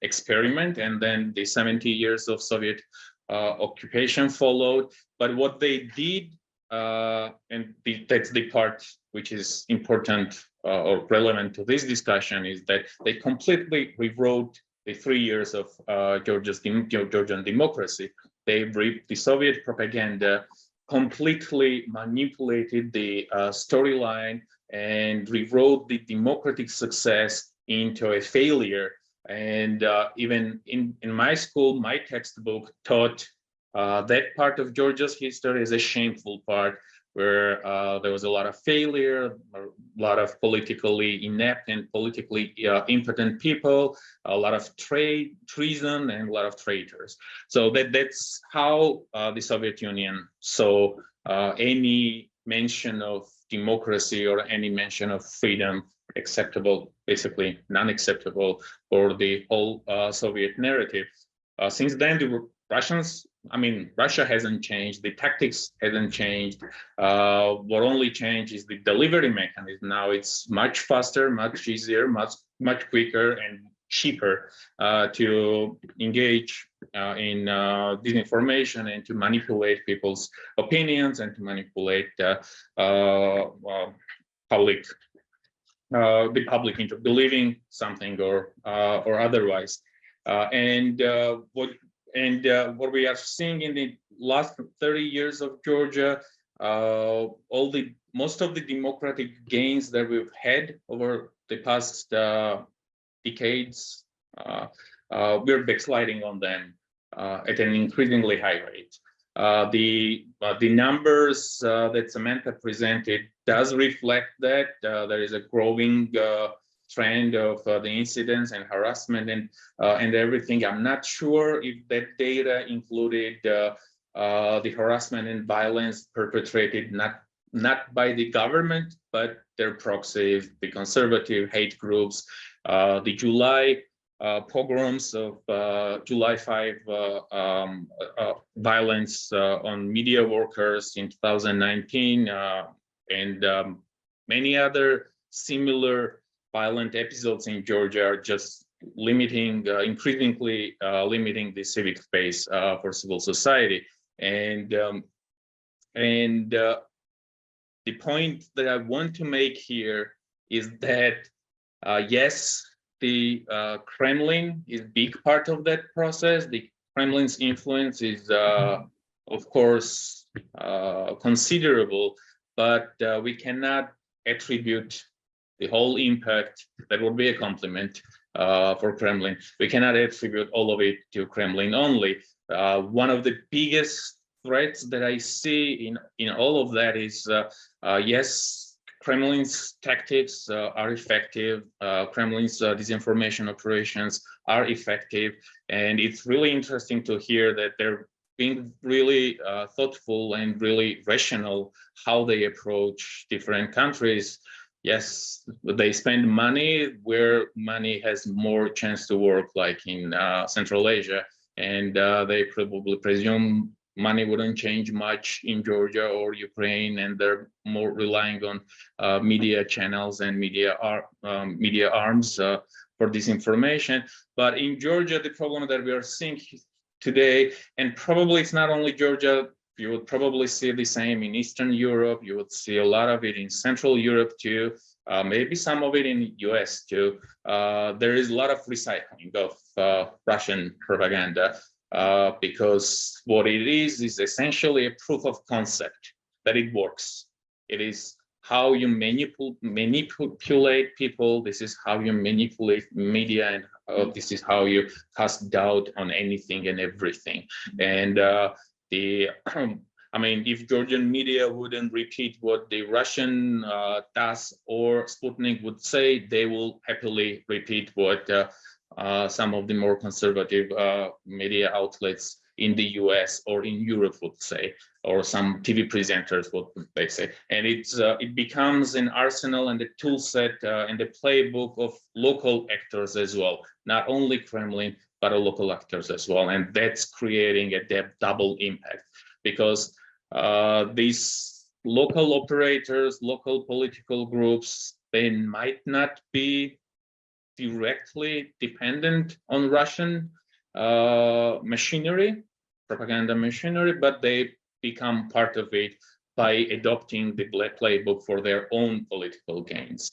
experiment, and then the 70 years of Soviet occupation followed. But what they did, that's the part which is important or relevant to this discussion, is that they completely rewrote the 3 years of Georgian democracy. They ripped the Soviet propaganda, completely manipulated the storyline, and rewrote the democratic success into a failure. And even in my school, my textbook taught that part of Georgia's history is a shameful part, where there was a lot of failure, a lot of politically inept and politically impotent people, a lot of treason, and a lot of traitors. So that's how the Soviet Union saw any mention of democracy or any mention of freedom acceptable, basically non-acceptable for the whole Soviet narrative. Since then, the Russia hasn't changed, the tactics hasn't changed. What only changed is the delivery mechanism. Now it's much faster, much easier, much quicker and cheaper to engage in disinformation and to manipulate people's opinions and to manipulate the public into believing something or otherwise. What we are seeing in the last 30 years of Georgia, most of the democratic gains that we've had over the past decades, we're backsliding on them at an increasingly high rate. The numbers that Samantha presented does reflect that. There is a growing trend of the incidents and harassment and everything. I'm not sure if that data included the harassment and violence perpetrated not by the government, but their proxies, the conservative hate groups, the July pogroms of July 5 violence on media workers in 2019, and many other similar violent episodes in Georgia are just increasingly limiting the civic space for civil society. And the point that I want to make here is that yes, the Kremlin is a big part of that process. The Kremlin's influence is, of course, considerable, but we cannot attribute the whole impact. That would be a compliment for Kremlin. We cannot attribute all of it to Kremlin only. One of the biggest threats that I see in all of that is, yes, Kremlin's tactics are effective. Kremlin's disinformation operations are effective. And it's really interesting to hear that they're being really thoughtful and really rational how they approach different countries. Yes, they spend money where money has more chance to work, like in Central Asia. And they probably presume money wouldn't change much in Georgia or Ukraine, and they're more relying on media channels and media arms for this information. But in Georgia, the problem that we are seeing today, and probably it's not only Georgia, you would probably see the same in Eastern Europe, you would see a lot of it in Central Europe too, maybe some of it in the US too. There is a lot of recycling of Russian propaganda. Because what it is essentially a proof of concept that it works. It is how you manipulate people. This is how you manipulate media, and this is how you cast doubt on anything and everything. And I mean, if Georgian media wouldn't repeat what the Russian TASS or Sputnik would say, they will happily repeat what some of the more conservative media outlets in the US or in Europe would say, or some TV presenters would they say. And it becomes an arsenal and a tool set and a playbook of local actors as well, not only Kremlin, but local actors as well. And that's creating a double impact, because these local operators, local political groups, they might not be directly dependent on Russian machinery, propaganda machinery, but they become part of it by adopting the playbook for their own political gains.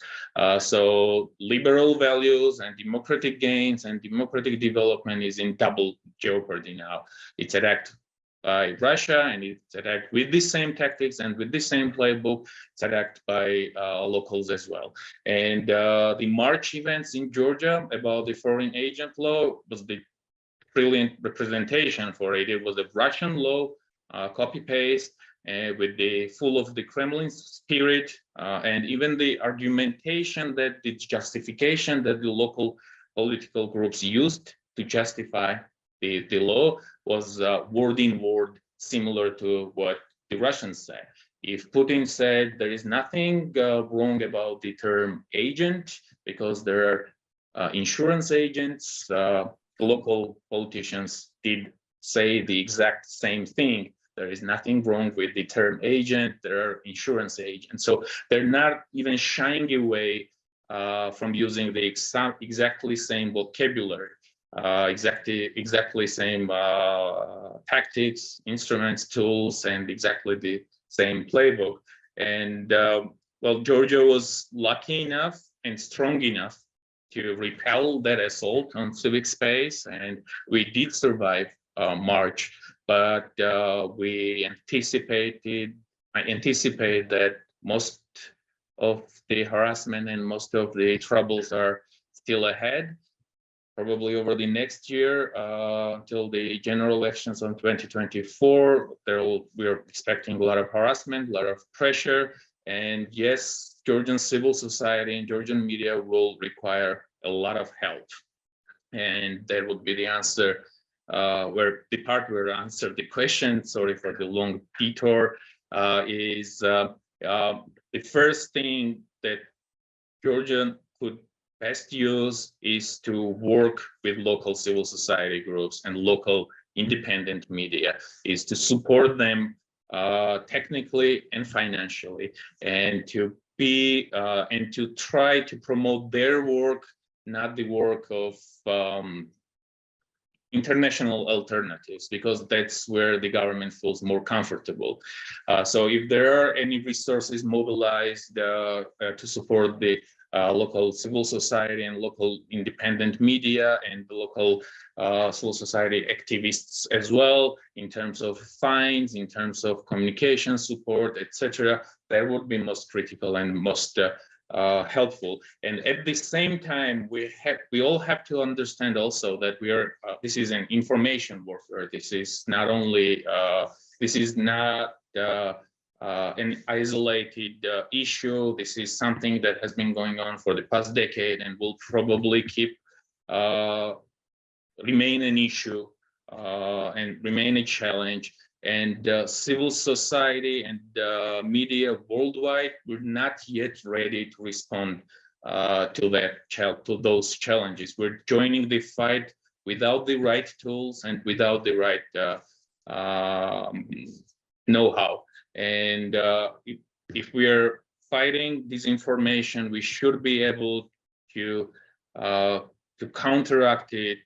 So liberal values and democratic gains and democratic development is in double jeopardy now. It's attacked by Russia, and it's attacked with the same tactics and with the same playbook. It's attacked by locals as well. And the March events in Georgia about the foreign agent law was the brilliant representation for it. It was a Russian law, copy-paste, with the full of the Kremlin spirit, and even the argumentation that the justification that the local political groups used to justify the law was word in word similar to what the Russians say. If Putin said there is nothing wrong about the term agent because there are insurance agents, local politicians did say the exact same thing. There is nothing wrong with the term agent, there are insurance agents. So they're not even shying away from using the exactly same vocabulary. Exactly same tactics, instruments, tools, and exactly the same playbook. And well, Georgia was lucky enough and strong enough to repel that assault on civic space, and we did survive March. But I anticipate that most of the harassment and most of the troubles are still ahead. Probably over the next year until the general elections on 2024, we're expecting a lot of harassment, a lot of pressure, and yes, Georgian civil society and Georgian media will require a lot of help. And that would be the answer, where I answered the question. Sorry for the long detour. Is the first thing that Georgia could best use is to work with local civil society groups and local independent media, is to support them technically and financially, and to try to promote their work, not the work of international alternatives, because that's where the government feels more comfortable. So if there are any resources mobilized to support the local civil society and local independent media and the local civil society activists as well, in terms of fines, in terms of communication support, etc., that would be most critical and most helpful. And at the same time, we all have to understand also that this is an information warfare. This is not only an isolated issue. This is something that has been going on for the past decade and will probably remain an issue and remain a challenge. And civil society and media worldwide, we're not yet ready to respond to those challenges. We're joining the fight without the right tools and without the right know-how. And if we are fighting disinformation, we should be able to counteract it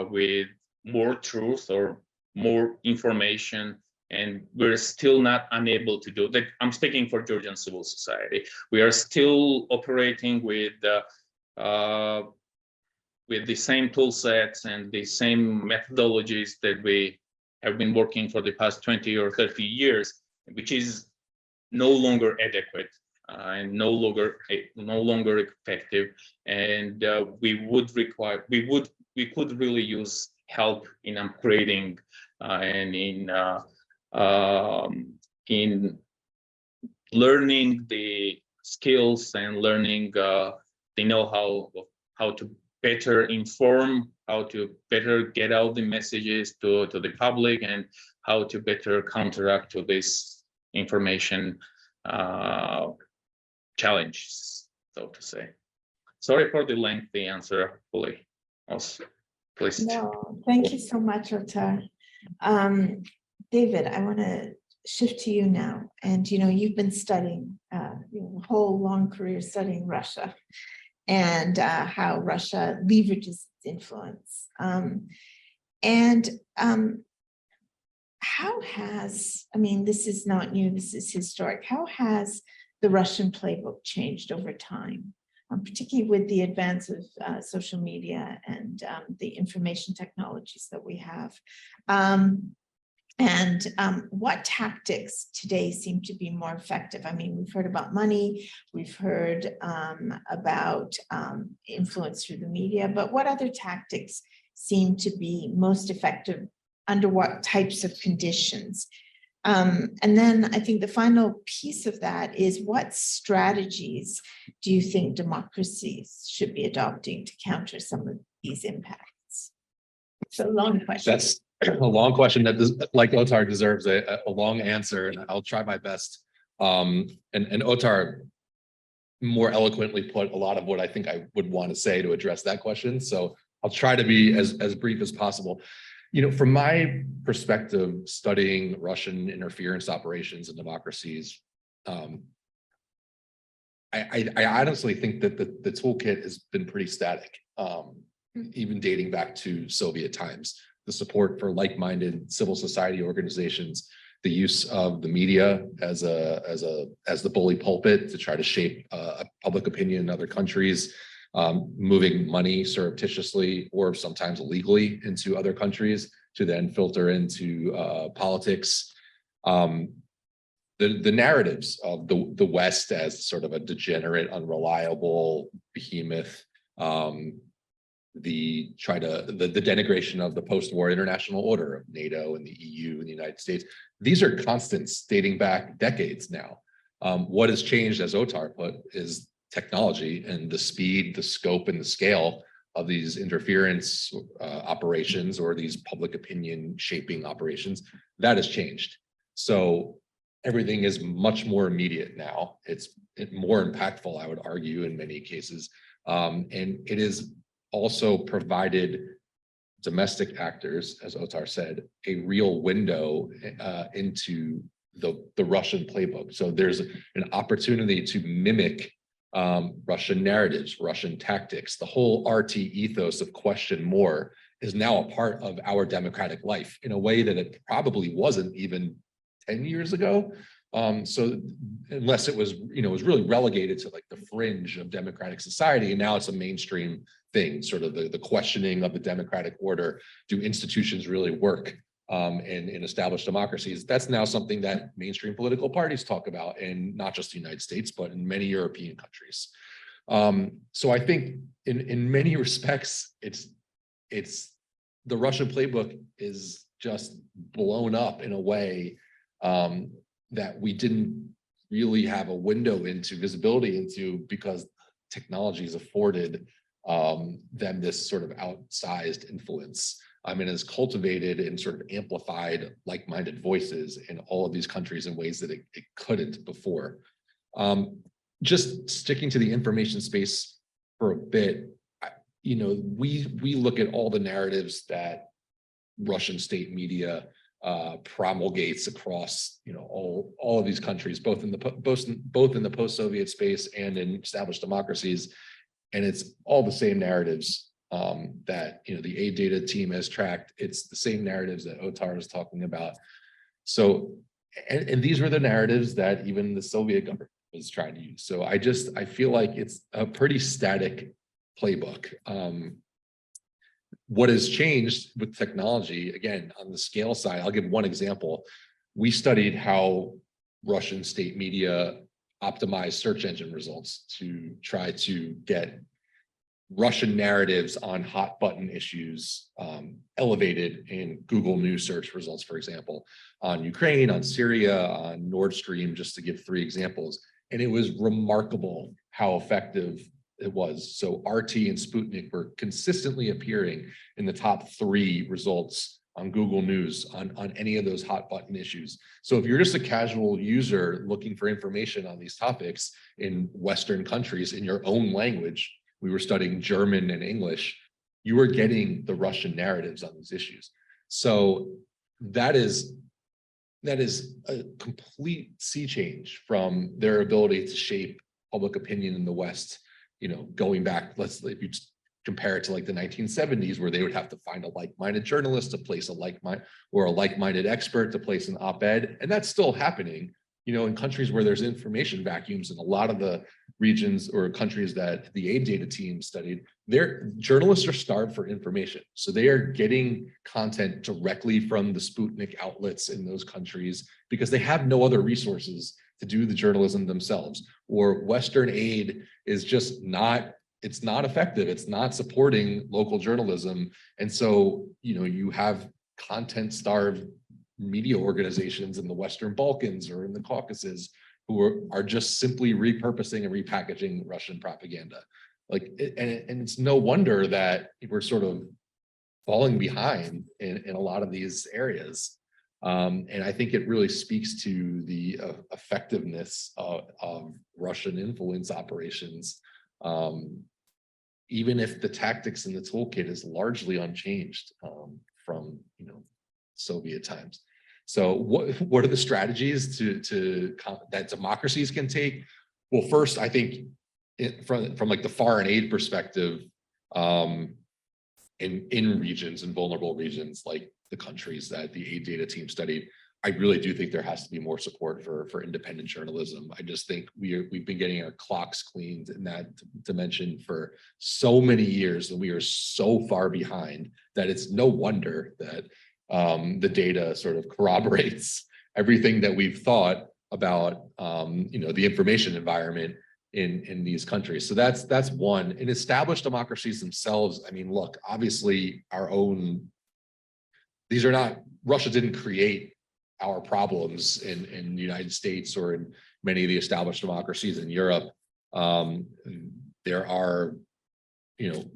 with more truth or more information. And we're still not unable to do that. I'm speaking for Georgian civil society. We are still operating with the same tool sets and the same methodologies that we have been working for the past 20 or 30 years, which is no longer adequate and no longer effective. And we could really use help in upgrading and in learning the skills and learning the know-how of how to better inform, how to better get out the messages to the public, and how to better counteract to this information challenges, so to say. Sorry for the lengthy answer, Polly. Please. No, thank you so much, Otar. David, I want to shift to you now. And you've been studying a whole long career studying Russia and how Russia leverages its influence. How has, this is not new, this is historic, how has the Russian playbook changed over time, particularly with the advance of social media and the information technologies that we have? What tactics today seem to be more effective? We've heard about money, we've heard about influence through the media, but what other tactics seem to be most effective under what types of conditions? And then I think the final piece of that is, what strategies do you think democracies should be adopting to counter some of these impacts? So long question. That's a long question that, like Otar, deserves a long answer, and I'll try my best. And Otar more eloquently put a lot of what I think I would want to say to address that question. So I'll try to be as brief as possible. From my perspective, studying Russian interference operations in democracies, I honestly think that the toolkit has been pretty static, even dating back to Soviet times. The support for like-minded civil society organizations, the use of the media as the bully pulpit to try to shape public opinion in other countries, moving money surreptitiously or sometimes illegally into other countries to then filter into politics. The narratives of the West as sort of a degenerate, unreliable behemoth, the denigration of the post-war international order of NATO and the EU and the United States. These are constants dating back decades now. What has changed, as Otar put, is technology and the speed, the scope, and the scale of these interference operations or these public opinion shaping operations. That has changed. So everything is much more immediate now. It's more impactful, I would argue, in many cases. And it is also provided domestic actors, as Otar said, a real window into the Russian playbook. So there's an opportunity to mimic Russian narratives, Russian tactics. The whole RT ethos of question more is now a part of our democratic life in a way that it probably wasn't even 10 years ago. So unless it was, was really relegated to like the fringe of democratic society, and now it's a mainstream thing, sort of the questioning of the democratic order. Do institutions really work in established democracies? That's now something that mainstream political parties talk about, and not just the United States, but in many European countries. So I think in many respects, it's the Russian playbook is just blown up in a way that we didn't really have a window into, visibility into, because technology has afforded them this sort of outsized influence. Has cultivated and sort of amplified like-minded voices in all of these countries in ways that it couldn't before. Just sticking to the information space for a bit, we look at all the narratives that Russian state media promulgates across, all of these countries, both in the post-Soviet space and in established democracies. And it's all the same narratives that, the AidData team has tracked. It's the same narratives that Otar is talking about. So, and these were the narratives that even the Soviet government was trying to use. So I feel like it's a pretty static playbook. What has changed with technology, again, on the scale side, I'll give one example. We studied how Russian state media optimize search engine results to try to get Russian narratives on hot button issues elevated in Google News search results, for example, on Ukraine, on Syria, on Nord Stream, just to give 3 examples. And it was remarkable how effective it was. So RT and Sputnik were consistently appearing in the top 3 results on Google News on any of those hot button issues. So if you're just a casual user looking for information on these topics in Western countries in your own language, we were studying German and English, you were getting the Russian narratives on these issues. So that is a complete sea change from their ability to shape public opinion in the West, going back, if you compare it to like the 1970s, where they would have to find a like-minded journalist to place a like-minded expert to place an op-ed. And that's still happening, in countries where there's information vacuums. And a lot of the regions or countries that the AidData team studied, their journalists are starved for information. So they are getting content directly from the Sputnik outlets in those countries because they have no other resources to do the journalism themselves. Or Western aid is just not effective. It's not supporting local journalism. And so, you have content starved media organizations in the Western Balkans or in the Caucasus who are just simply repurposing and repackaging Russian propaganda. And it's no wonder that we're sort of falling behind in a lot of these areas. And I think it really speaks to the effectiveness of Russian influence operations, even if the tactics in the toolkit is largely unchanged from Soviet times. So what are the strategies that democracies can take? Well, first, I think from like the foreign aid perspective, in regions and vulnerable regions like the countries that the AidData team studied, I really do think there has to be more support for independent journalism. I just think we've been getting our clocks cleaned in that dimension for so many years, and we are so far behind that it's no wonder that the data sort of corroborates everything that we've thought about, the information environment in these countries. So that's one. In established democracies themselves, I mean, look, obviously Russia didn't create our problems in the United States or in many of the established democracies in Europe. There are,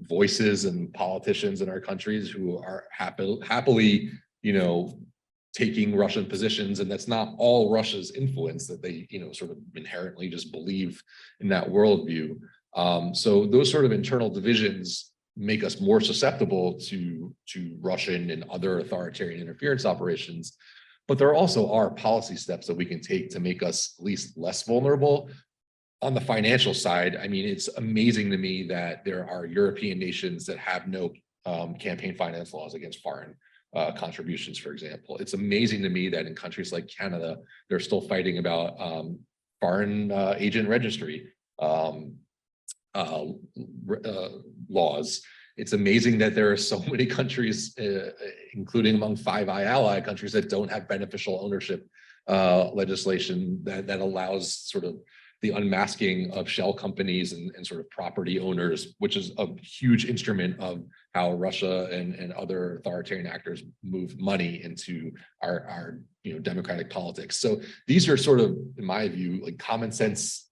voices and politicians in our countries who are happily, taking Russian positions, and that's not all Russia's influence, that they, sort of inherently just believe in that worldview. So those sort of internal divisions make us more susceptible to Russian and other authoritarian interference operations. But there also are policy steps that we can take to make us at least less vulnerable. On the financial side, I mean, it's amazing to me that there are European nations that have no campaign finance laws against foreign contributions, for example. It's amazing to me that in countries like Canada, they're still fighting about foreign agent registry laws. It's amazing that there are so many countries, including among Five Eye ally countries, that don't have beneficial ownership legislation that allows sort of the unmasking of shell companies and sort of property owners, which is a huge instrument of how Russia and other authoritarian actors move money into our democratic politics. So these are sort of, in my view, like common sense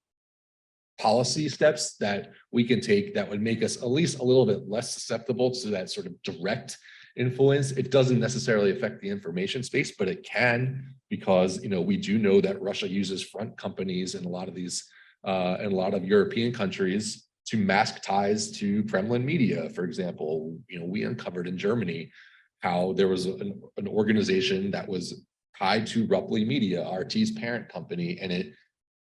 policy steps that we can take that would make us at least a little bit less susceptible to that sort of direct influence. It doesn't necessarily affect the information space, but it can, because we do know that Russia uses front companies in a lot of these in a lot of European countries to mask ties to Kremlin media. For example, we uncovered in Germany how there was an organization that was tied to Rupley Media, RT's parent company, and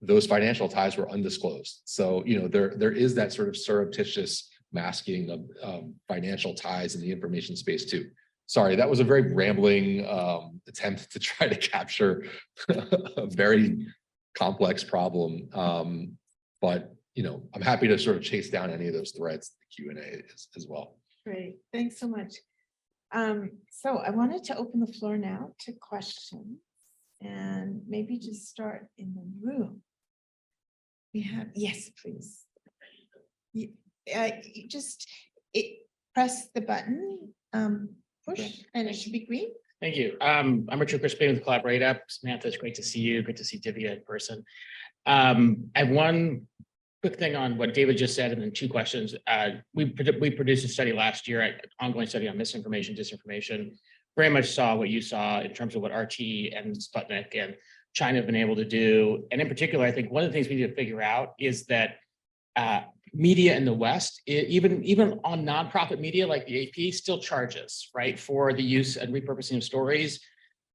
those financial ties were undisclosed. So, there is that sort of surreptitious masking of financial ties in the information space too. Sorry, that was a very rambling attempt to try to capture a very complex problem. But I'm happy to sort of chase down any of those threads, the Q&A as well. Great, thanks so much. So I wanted to open the floor now to questions and maybe just start in the room. We have, yes, please. You just press the button, push, and it should be green. Thank you. I'm Richard Crispin with Collaborate Up. Samantha, it's great to see you. Good to see Divya in person. I have one quick thing on what David just said, and then two questions. We produced a study last year, an ongoing study on misinformation, disinformation. Very much saw what you saw in terms of what RT and Sputnik and China have been able to do. And in particular, I think one of the things we need to figure out is that media in the West, even on nonprofit media like the AP, still charges, right, for the use and repurposing of stories.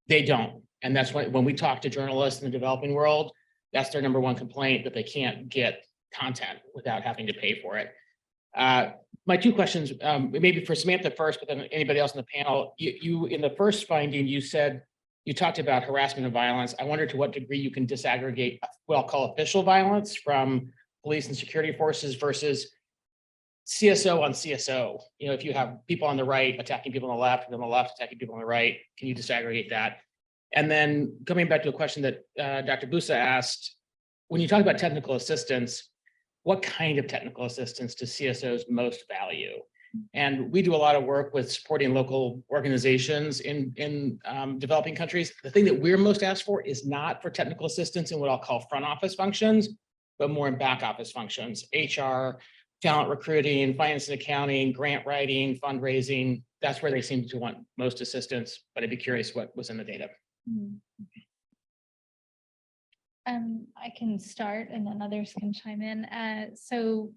They don't. And that's when we talk to journalists in the developing world, that's their number one complaint, that they can't get content without having to pay for it. My two questions, maybe for Samantha first, but then anybody else on the panel, you in the first finding, you talked about harassment and violence. I wonder to what degree you can disaggregate what I'll call official violence from police and security forces versus CSO on CSO. If you have people on the right attacking people on the left, and on the left attacking people on the right, can you disaggregate that? And then coming back to a question that Dr. Busa asked, when you talk about technical assistance, what kind of technical assistance do CSOs most value? And we do a lot of work with supporting local organizations in developing countries. The thing that we're most asked for is not for technical assistance in what I'll call front office functions, but more in back office functions, HR, talent recruiting, finance and accounting, grant writing, fundraising. That's where they seem to want most assistance, but I'd be curious what was in the data. I can start and then others can chime in. So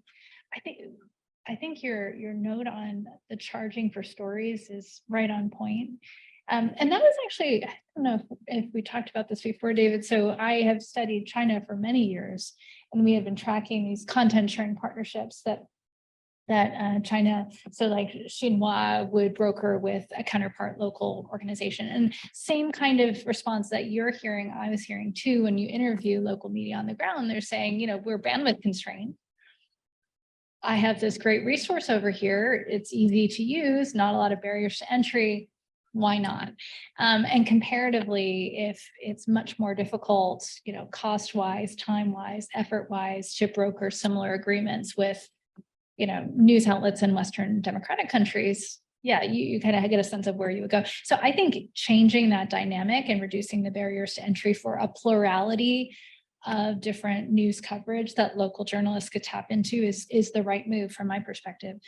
I think your note on the charging for stories is right on point. And that was actually, I don't know if we talked about this before, David. So I have studied China for many years, and we have been tracking these content sharing partnerships that China, so like Xinhua would broker with a counterpart local organization. And same kind of response that you're hearing, I was hearing too, when you interview local media on the ground. They're saying, we're bandwidth constrained. I have this great resource over here. It's easy to use, not a lot of barriers to entry. Why not? And comparatively, if it's much more difficult, cost-wise, time-wise, effort-wise, to broker similar agreements with news outlets in Western democratic countries, yeah, you kind of get a sense of where you would go. So I think changing that dynamic and reducing the barriers to entry for a plurality of different news coverage that local journalists could tap into is the right move from my perspective.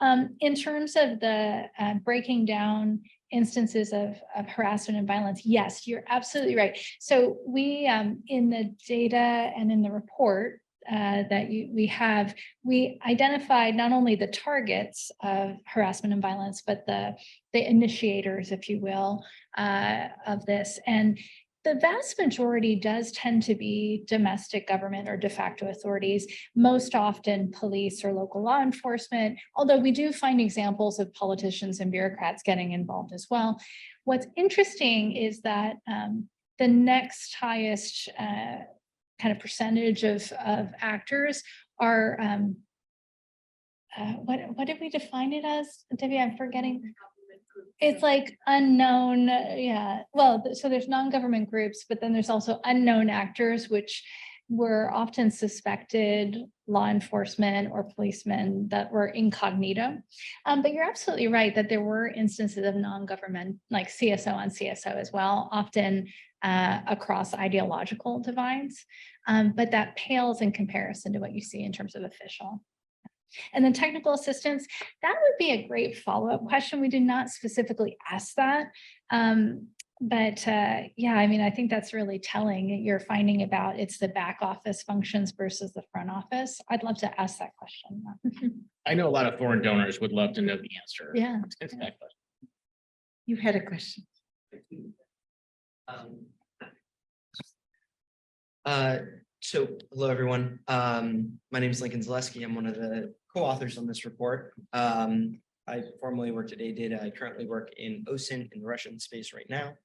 In terms of the breaking down instances of harassment and violence, yes, you're absolutely right. So we, in the data and in the report, that we identified not only the targets of harassment and violence, but the initiators, if you will, of this. And the vast majority does tend to be domestic government or de facto authorities, most often police or local law enforcement, although we do find examples of politicians and bureaucrats getting involved as well. What's interesting is that the next highest kind of percentage of actors are, what did we define it as? Divya, I'm forgetting. It's like unknown, yeah. Well, so there's non-government groups, but then there's also unknown actors, which were often suspected law enforcement or policemen that were incognito. But you're absolutely right that there were instances of non-government, like CSO on CSO as well, often across ideological divides. But that pales in comparison to what you see in terms of official. And then technical assistance, that would be a great follow-up question. We did not specifically ask that. But yeah, I mean, I think that's really telling. You're finding about it's the back office functions versus the front office. I'd love to ask that question. I know a lot of foreign donors would love to know the answer. Yeah. to that question. You had a question. So hello, everyone. My name is Lincoln Zaleski. I'm one of the co-authors on this report. I formerly worked at AidData. I currently work in OSINT in the Russian space right now.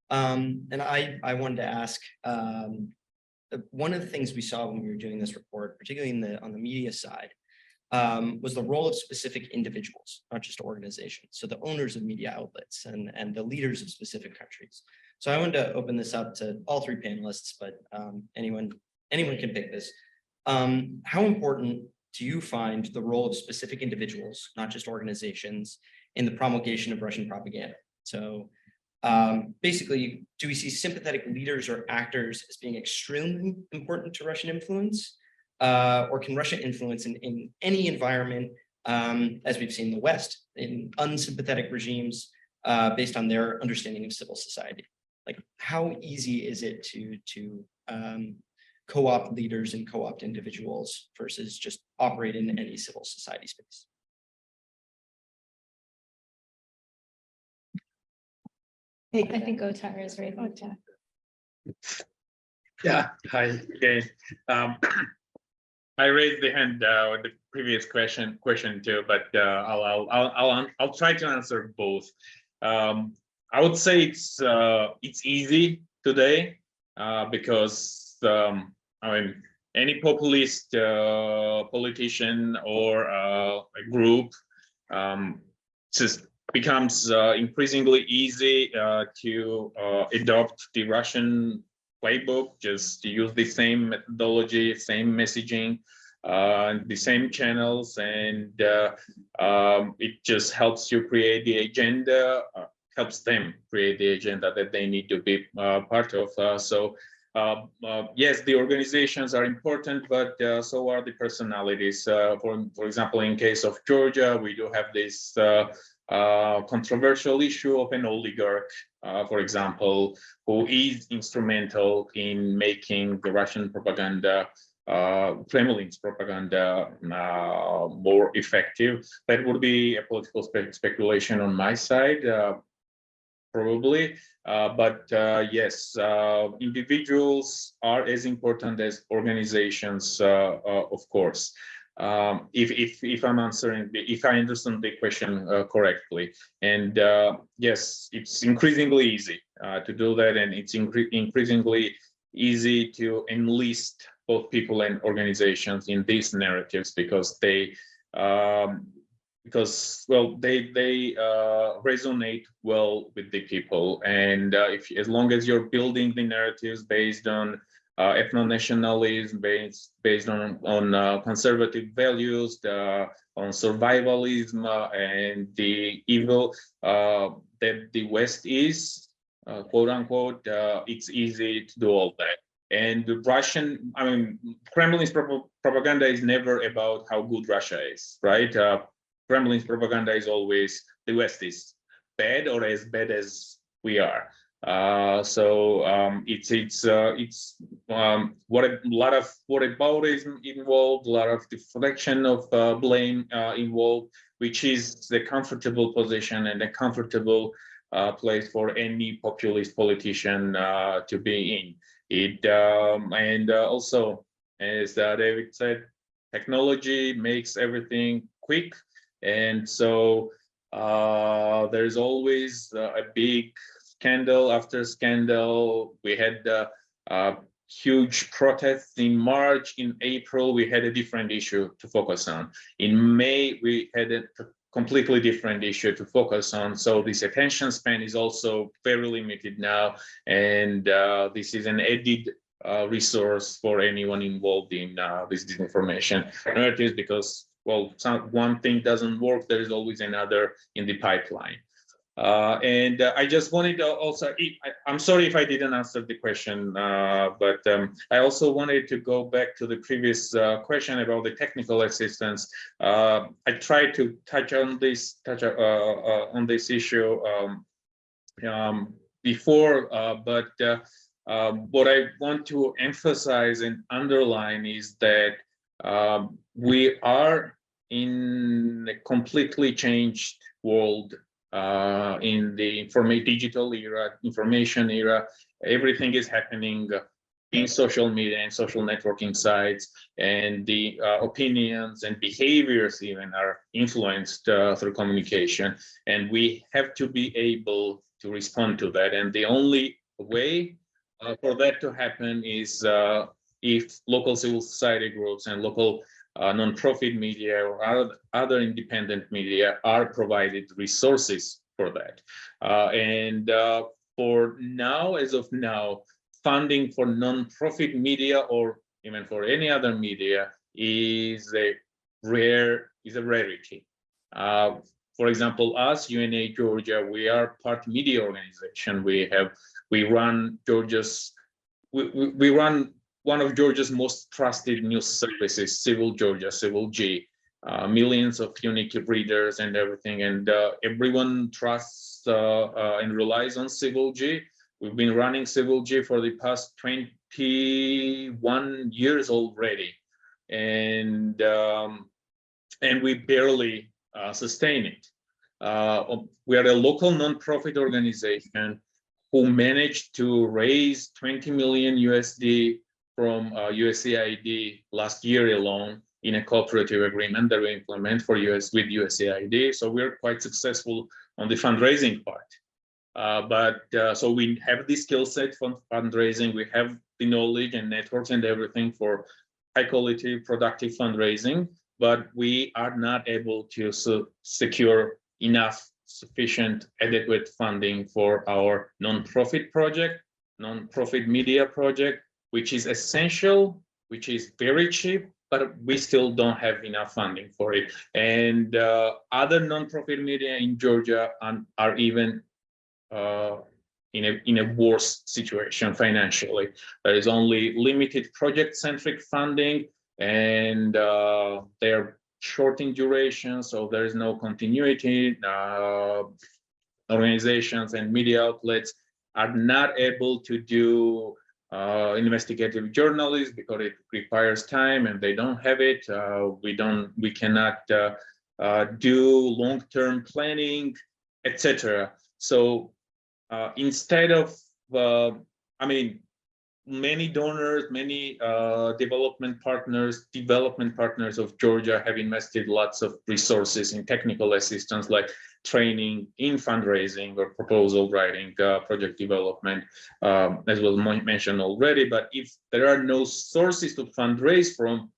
And I wanted to ask, one of the things we saw when we were doing this report, particularly on the media side, was the role of specific individuals, not just organizations. So the owners of media outlets and the leaders of specific countries. So I wanted to open this up to all three panelists, but anyone can pick this. How important do you find the role of specific individuals, not just organizations, in the promulgation of Russian propaganda? So basically, do we see sympathetic leaders or actors as being extremely important to Russian influence? Or can Russia influence in any environment, as we've seen in the West, in unsympathetic regimes based on their understanding of civil society? Like, how easy is it to co-opt leaders and co-opt individuals versus just operate in any civil society space? I think Otar is right. Otar. Yeah, hi, okay. I raised the hand with the previous question too, but I'll try to answer both. I would say it's easy today because I mean, any populist politician or a group just becomes increasingly easy to adopt the Russian playbook, just to use the same methodology, same messaging, the same channels, and it just helps you create the agenda, helps them create the agenda that they need to be part of. Yes, the organizations are important, but so are the personalities. For example, in case of Georgia, we do have this controversial issue of an oligarch, for example, who is instrumental in making the Russian propaganda, Kremlin's propaganda, more effective. That would be a political speculation on my side, probably. But yes, individuals are as important as organizations, of course. If I'm answering, if I understand the question correctly, and yes, it's increasingly easy to do that, and it's increasingly easy to enlist both people and organizations in these narratives because they resonate well with the people, and as long as you're building the narratives based on ethno-nationalism, based on conservative values, on survivalism, and the evil that the West is, quote unquote, it's easy to do all that. And the Russian, I mean, Kremlin's propaganda is never about how good Russia is, right? Kremlin's propaganda is always the West is bad or as bad as we are. It's what a lot of whataboutism involved, a lot of deflection of blame involved, which is the comfortable position and a comfortable place for any populist politician to be in. Also, as David said, technology makes everything quick, and so there's always a big scandal after scandal. We had huge protests in March. In April, we had a different issue to focus on. In May, we had a completely different issue to focus on. So this attention span is also very limited now. And this is an added resource for anyone involved in this disinformation narratives, because, well, one thing doesn't work, there is always another in the pipeline. I just wanted to also, I'm sorry if I didn't answer the question, but I also wanted to go back to the previous question about the technical assistance. I tried to touch on this issue before, but what I want to emphasize and underline is that we are in a completely changed world in the digital era, information era. Everything is happening in social media and social networking sites, and the opinions and behaviors even are influenced through communication. And we have to be able to respond to that. And the only way for that to happen is if local civil society groups and local non-profit media or other independent media are provided resources for that. And for now, as of now, funding for non-profit media or even for any other media is a rarity. For example, us, UNA Georgia, we are part media organization. We run one of Georgia's most trusted news services, Civil Georgia, Civil G, millions of unique readers and everything, and everyone trusts and relies on Civil G. We've been running Civil G for the past 21 years already, and we barely sustain it. We are a local nonprofit organization who managed to raise 20 million USD from USAID last year alone in a cooperative agreement that we implement with USAID. So we're quite successful on the fundraising part. So we have the skill set for fundraising. We have the knowledge and networks and everything for high quality, productive fundraising, but we are not able to secure enough sufficient adequate funding for our nonprofit project, nonprofit media project, which is essential, which is very cheap, but we still don't have enough funding for it. And other nonprofit media in Georgia are even in a worse situation financially. There is only limited project-centric funding, and they're short in duration, so there is no continuity. Organizations and media outlets are not able to do investigative journalism because it requires time, and they don't have it. We cannot do long-term planning, etc. So instead of, many donors, many development partners of Georgia have invested lots of resources in technical assistance, like training in fundraising or proposal writing, project development, as was mentioned already. But if there are no sources to fundraise from,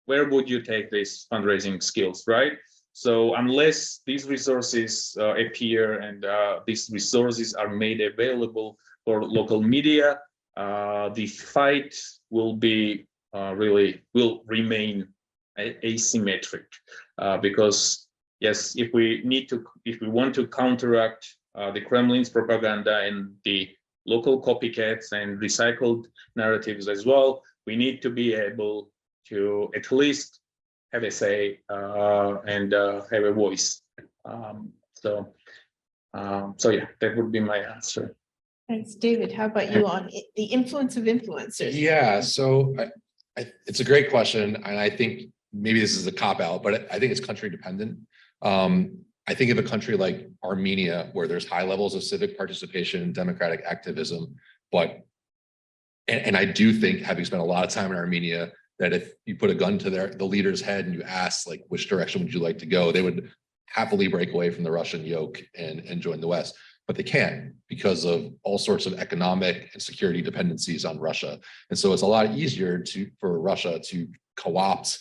where would you take these fundraising skills, right? So unless these resources appear and these resources are made available for local media, the fight will remain asymmetric, because yes, if we want to counteract the Kremlin's propaganda and the local copycats and recycled narratives as well, we need to be able to at least have a say and have a voice. So yeah, that would be my answer. Thanks, David. How about you on the influence of influencers? Yeah, so it's a great question, and I think maybe this is a cop-out, but I think it's country dependent. I think of a country like Armenia, where there's high levels of civic participation and democratic activism, and I do think, having spent a lot of time in Armenia, that if you put a gun to the leader's head and you ask, like, which direction would you like to go, they would happily break away from the Russian yoke and join the West. But they can't, because of all sorts of economic and security dependencies on Russia. And so it's a lot easier for Russia to co-opt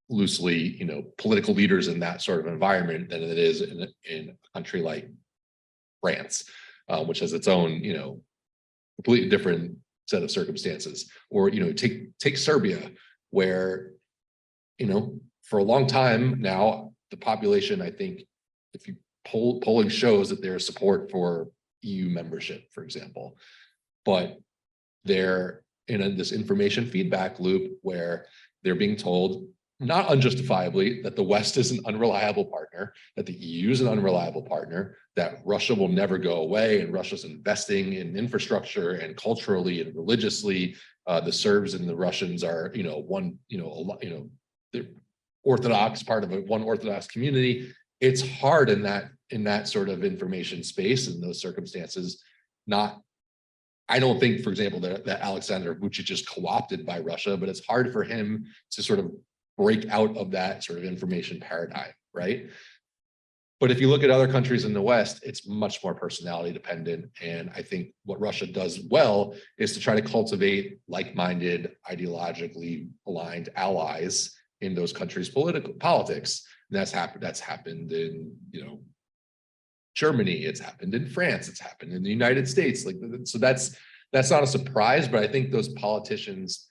loosely, political leaders in that sort of environment than it is in a country like France, which has its own, completely different set of circumstances. Or, take Serbia, where, for a long time now, the population, I think, if you polling shows that there's support for EU membership, for example, but they're in this information feedback loop where they're being told, not unjustifiably, that the West is an unreliable partner, that the EU is an unreliable partner, that Russia will never go away, and Russia's investing in infrastructure and culturally and religiously. The Serbs and the Russians are, they're Orthodox, part of one Orthodox community. It's hard in that in that sort of information space in those circumstances. I don't think, for example, that Alexander Vucic is co-opted by Russia, but it's hard for him to sort of break out of that sort of information paradigm, right? But if you look at other countries in the West, it's much more personality dependent. And I think what Russia does well is to try to cultivate like-minded, ideologically aligned allies in those countries' politics. And that's happened in, Germany, it's happened in France, it's happened in the United States. So that's not a surprise, but I think those politicians,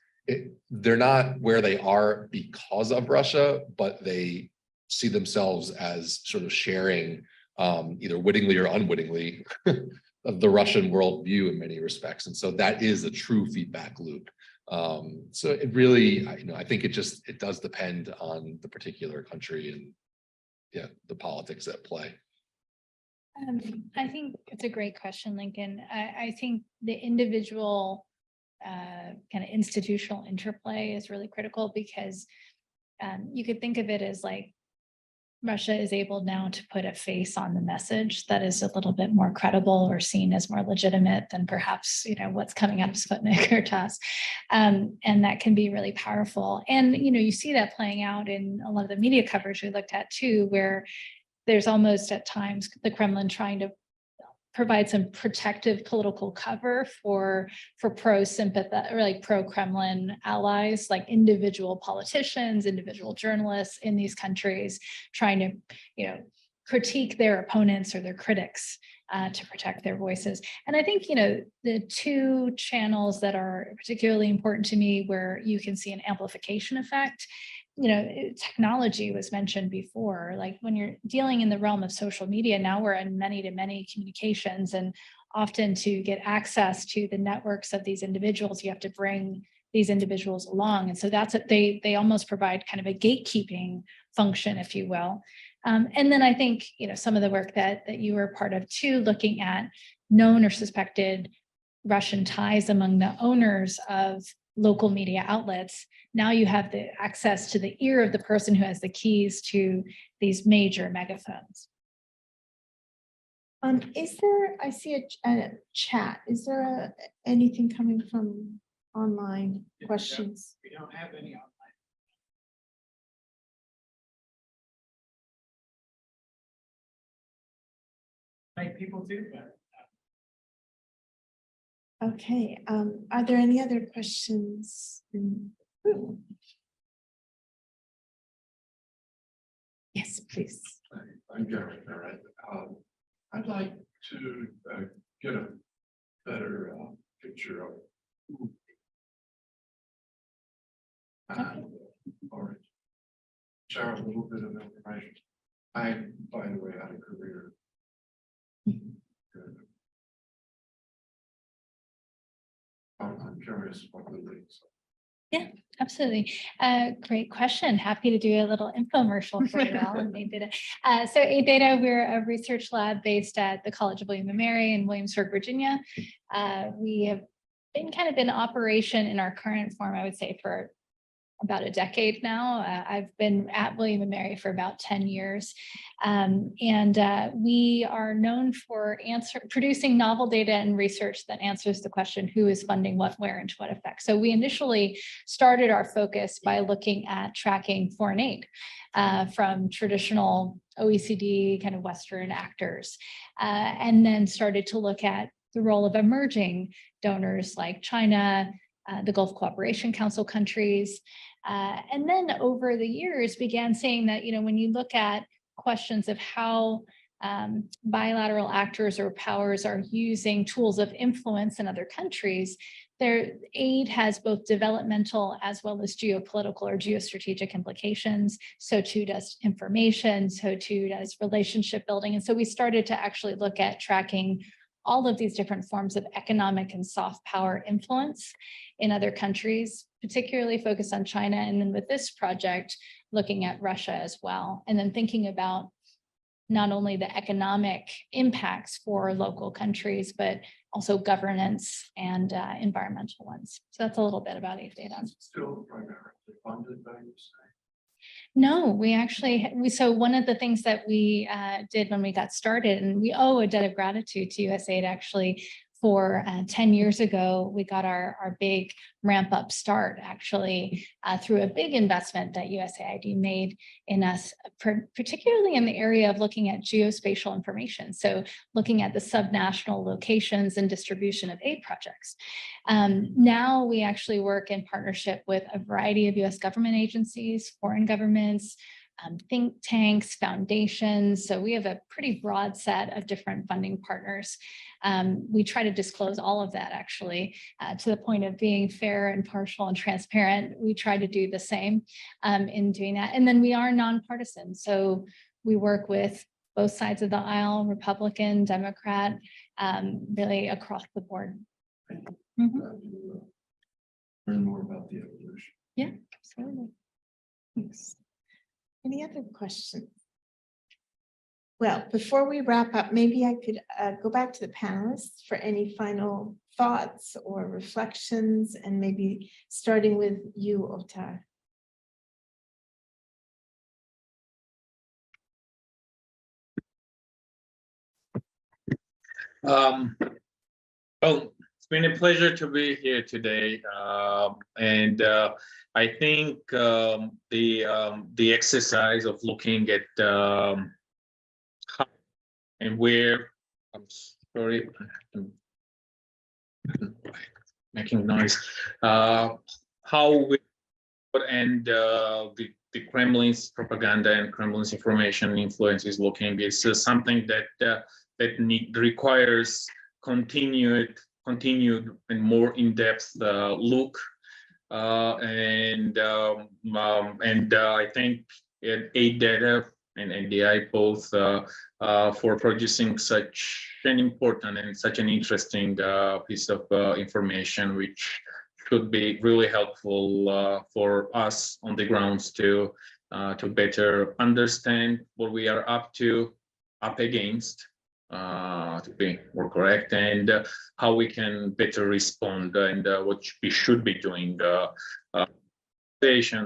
they're not where they are because of Russia, but they see themselves as sort of sharing, either wittingly or unwittingly, of the Russian worldview in many respects. And so that is a true feedback loop. So it really, I think it does depend on the particular country and the politics at play. I think it's a great question, Lincoln. I think the individual kind of institutional interplay is really critical because you could think of it as like Russia is able now to put a face on the message that is a little bit more credible or seen as more legitimate than perhaps, what's coming out of Sputnik or TASS. And that can be really powerful. And, you see that playing out in a lot of the media coverage we looked at too, where there's almost at times the Kremlin trying to provide some protective political cover for pro-sympathetic or like pro-Kremlin allies, like individual politicians, individual journalists in these countries trying to, critique their opponents or their critics to protect their voices. And I think, the two channels that are particularly important to me where you can see an amplification effect, technology was mentioned before, like when you're dealing in the realm of social media, now we're in many-to-many communications, and often to get access to the networks of these individuals, you have to bring these individuals along. And so that's what they almost provide kind of a gatekeeping function, if you will. And then I think, some of the work that you were part of too, looking at known or suspected Russian ties among the owners of local media outlets. Now you have the access to the ear of the person who has the keys to these major megaphones. Is there, I see a chat, is there anything coming from online questions? We don't have any online. Like people do, but. Okay, are there any other questions? Yes, please. I'm Gary Barrett. I'd like to get a better picture of who or share a little bit of information. I, by the way, had a career. I'm curious what the links are. Yeah, absolutely. Great question. Happy to do a little infomercial for you all on AidData. So AidData, we're a research lab based at the College of William and Mary in Williamsburg, Virginia. We have been kind of in operation in our current form, I would say, for about a decade now. I've been at William and Mary for about 10 years. We are known for producing novel data and research that answers the question, who is funding what, where, and to what effect. So we initially started our focus by looking at tracking foreign aid from traditional OECD kind of Western actors, and then started to look at the role of emerging donors like China, the Gulf Cooperation Council countries. And then over the years began saying that, when you look at questions of how bilateral actors or powers are using tools of influence in other countries, their aid has both developmental as well as geopolitical or geostrategic implications. So too does information, so too does relationship building. And so we started to actually look at tracking all of these different forms of economic and soft power influence in other countries, particularly focused on China. And then with this project, looking at Russia as well. And then thinking about not only the economic impacts for local countries, but also governance and environmental ones. So that's a little bit about AidData. Still primarily funded by you, No, we actually, so one of the things that we did when we got started, and we owe a debt of gratitude to USAID actually, for 10 years ago, we got our big ramp up start actually through a big investment that USAID made in us, particularly in the area of looking at geospatial information. So looking at the subnational locations and distribution of aid projects. Now we actually work in partnership with a variety of US government agencies, foreign governments, think tanks, foundations. So we have a pretty broad set of different funding partners. We try to disclose all of that actually to the point of being fair and partial and transparent. We try to do the same in doing that. And then we are nonpartisan. So we work with both sides of the aisle, Republican, Democrat, really across the board. Learn more about the evolution. Yeah, absolutely. Thanks. Any other questions? Well, before we wrap up, maybe I could go back to the panelists for any final thoughts or reflections, and maybe starting with you, Ottar. Well, it's been a pleasure to be here today, and I think the exercise of looking at how and where, I'm sorry, I'm making noise, how we and the Kremlin's propaganda and Kremlin's information influence is looking is something that requires continued and more in-depth look, and I think AidData and NDI both for producing such an important and such an interesting piece of information, which should be really helpful for us on the grounds to better understand what we are up against, to be more correct, and how we can better respond, and what we should be doing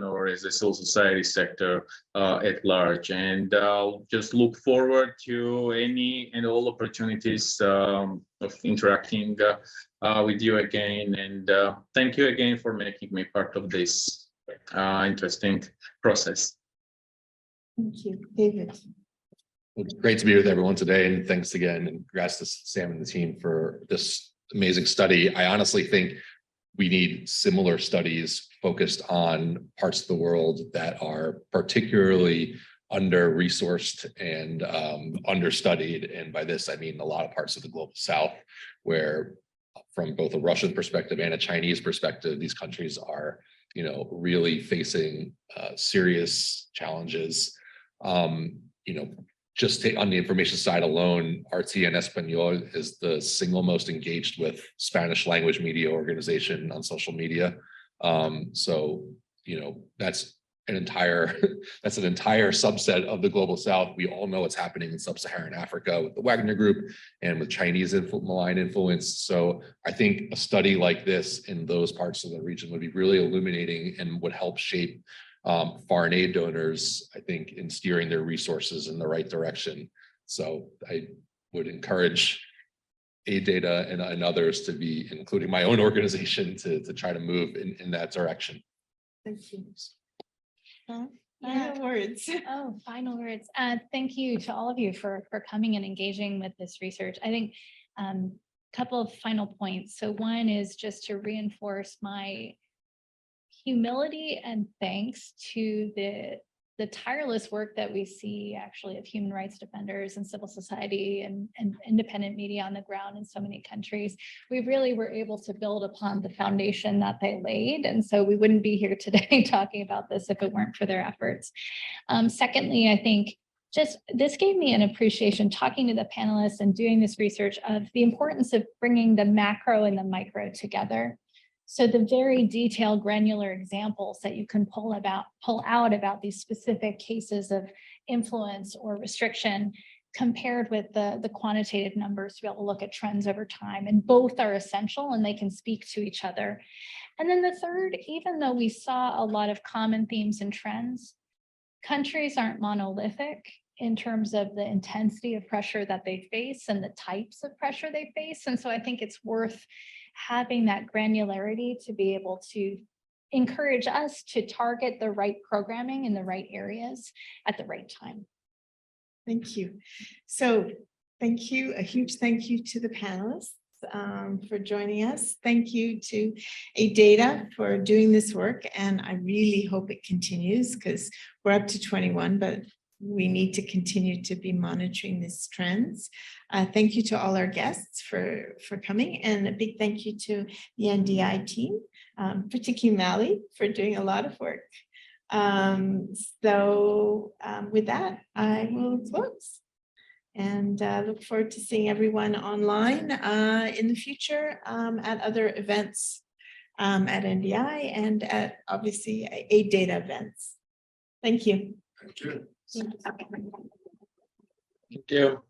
or as a civil society sector at large. And I'll just look forward to any and all opportunities of interacting with you again. And thank you again for making me part of this interesting process. Thank you, David. It's great to be with everyone today, and thanks again, and congrats to Sam and the team for this amazing study. I honestly think we need similar studies focused on parts of the world that are particularly under-resourced and understudied. And by this, I mean a lot of parts of the global South, where from both a Russian perspective and a Chinese perspective, these countries are, really facing serious challenges. Just on the information side alone, RT en Español is the single most engaged with Spanish language media organization on social media. So, that's an entire subset of the global South. We all know what's happening in sub-Saharan Africa with the Wagner Group and with Chinese malign influence. So I think a study like this in those parts of the region would be really illuminating and would help shape foreign aid donors, I think, in steering their resources in the right direction. So I would encourage AidData and others to be, including my own organization, to try to move in that direction. Thank you. Final words. Oh, final words. Thank you to all of you for coming and engaging with this research. I think a couple of final points. So one is just to reinforce my humility and thanks to the tireless work that we see actually of human rights defenders and civil society and independent media on the ground in so many countries. We really were able to build upon the foundation that they laid. And so we wouldn't be here today talking about this if it weren't for their efforts. Secondly, I think this gave me an appreciation talking to the panelists and doing this research of the importance of bringing the macro and the micro together. So the very detailed, granular examples that you can pull out about these specific cases of influence or restriction compared with the quantitative numbers to be able to look at trends over time. And both are essential and they can speak to each other. And then the third, even though we saw a lot of common themes and trends, countries aren't monolithic in terms of the intensity of pressure that they face and the types of pressure they face. And so I think it's worth having that granularity to be able to encourage us to target the right programming in the right areas at the right time. Thank you. So thank you, a huge thank you to the panelists for joining us. Thank you to AidData for doing this work. And I really hope it continues because we're up to 21, but we need to continue to be monitoring these trends. Thank you to all our guests for coming, and a big thank you to the NDI team, particularly Mally, for doing a lot of work. With that, I will close and look forward to seeing everyone online in the future at other events at NDI and at obviously AidData events. Thank you. Thank you. Thank you.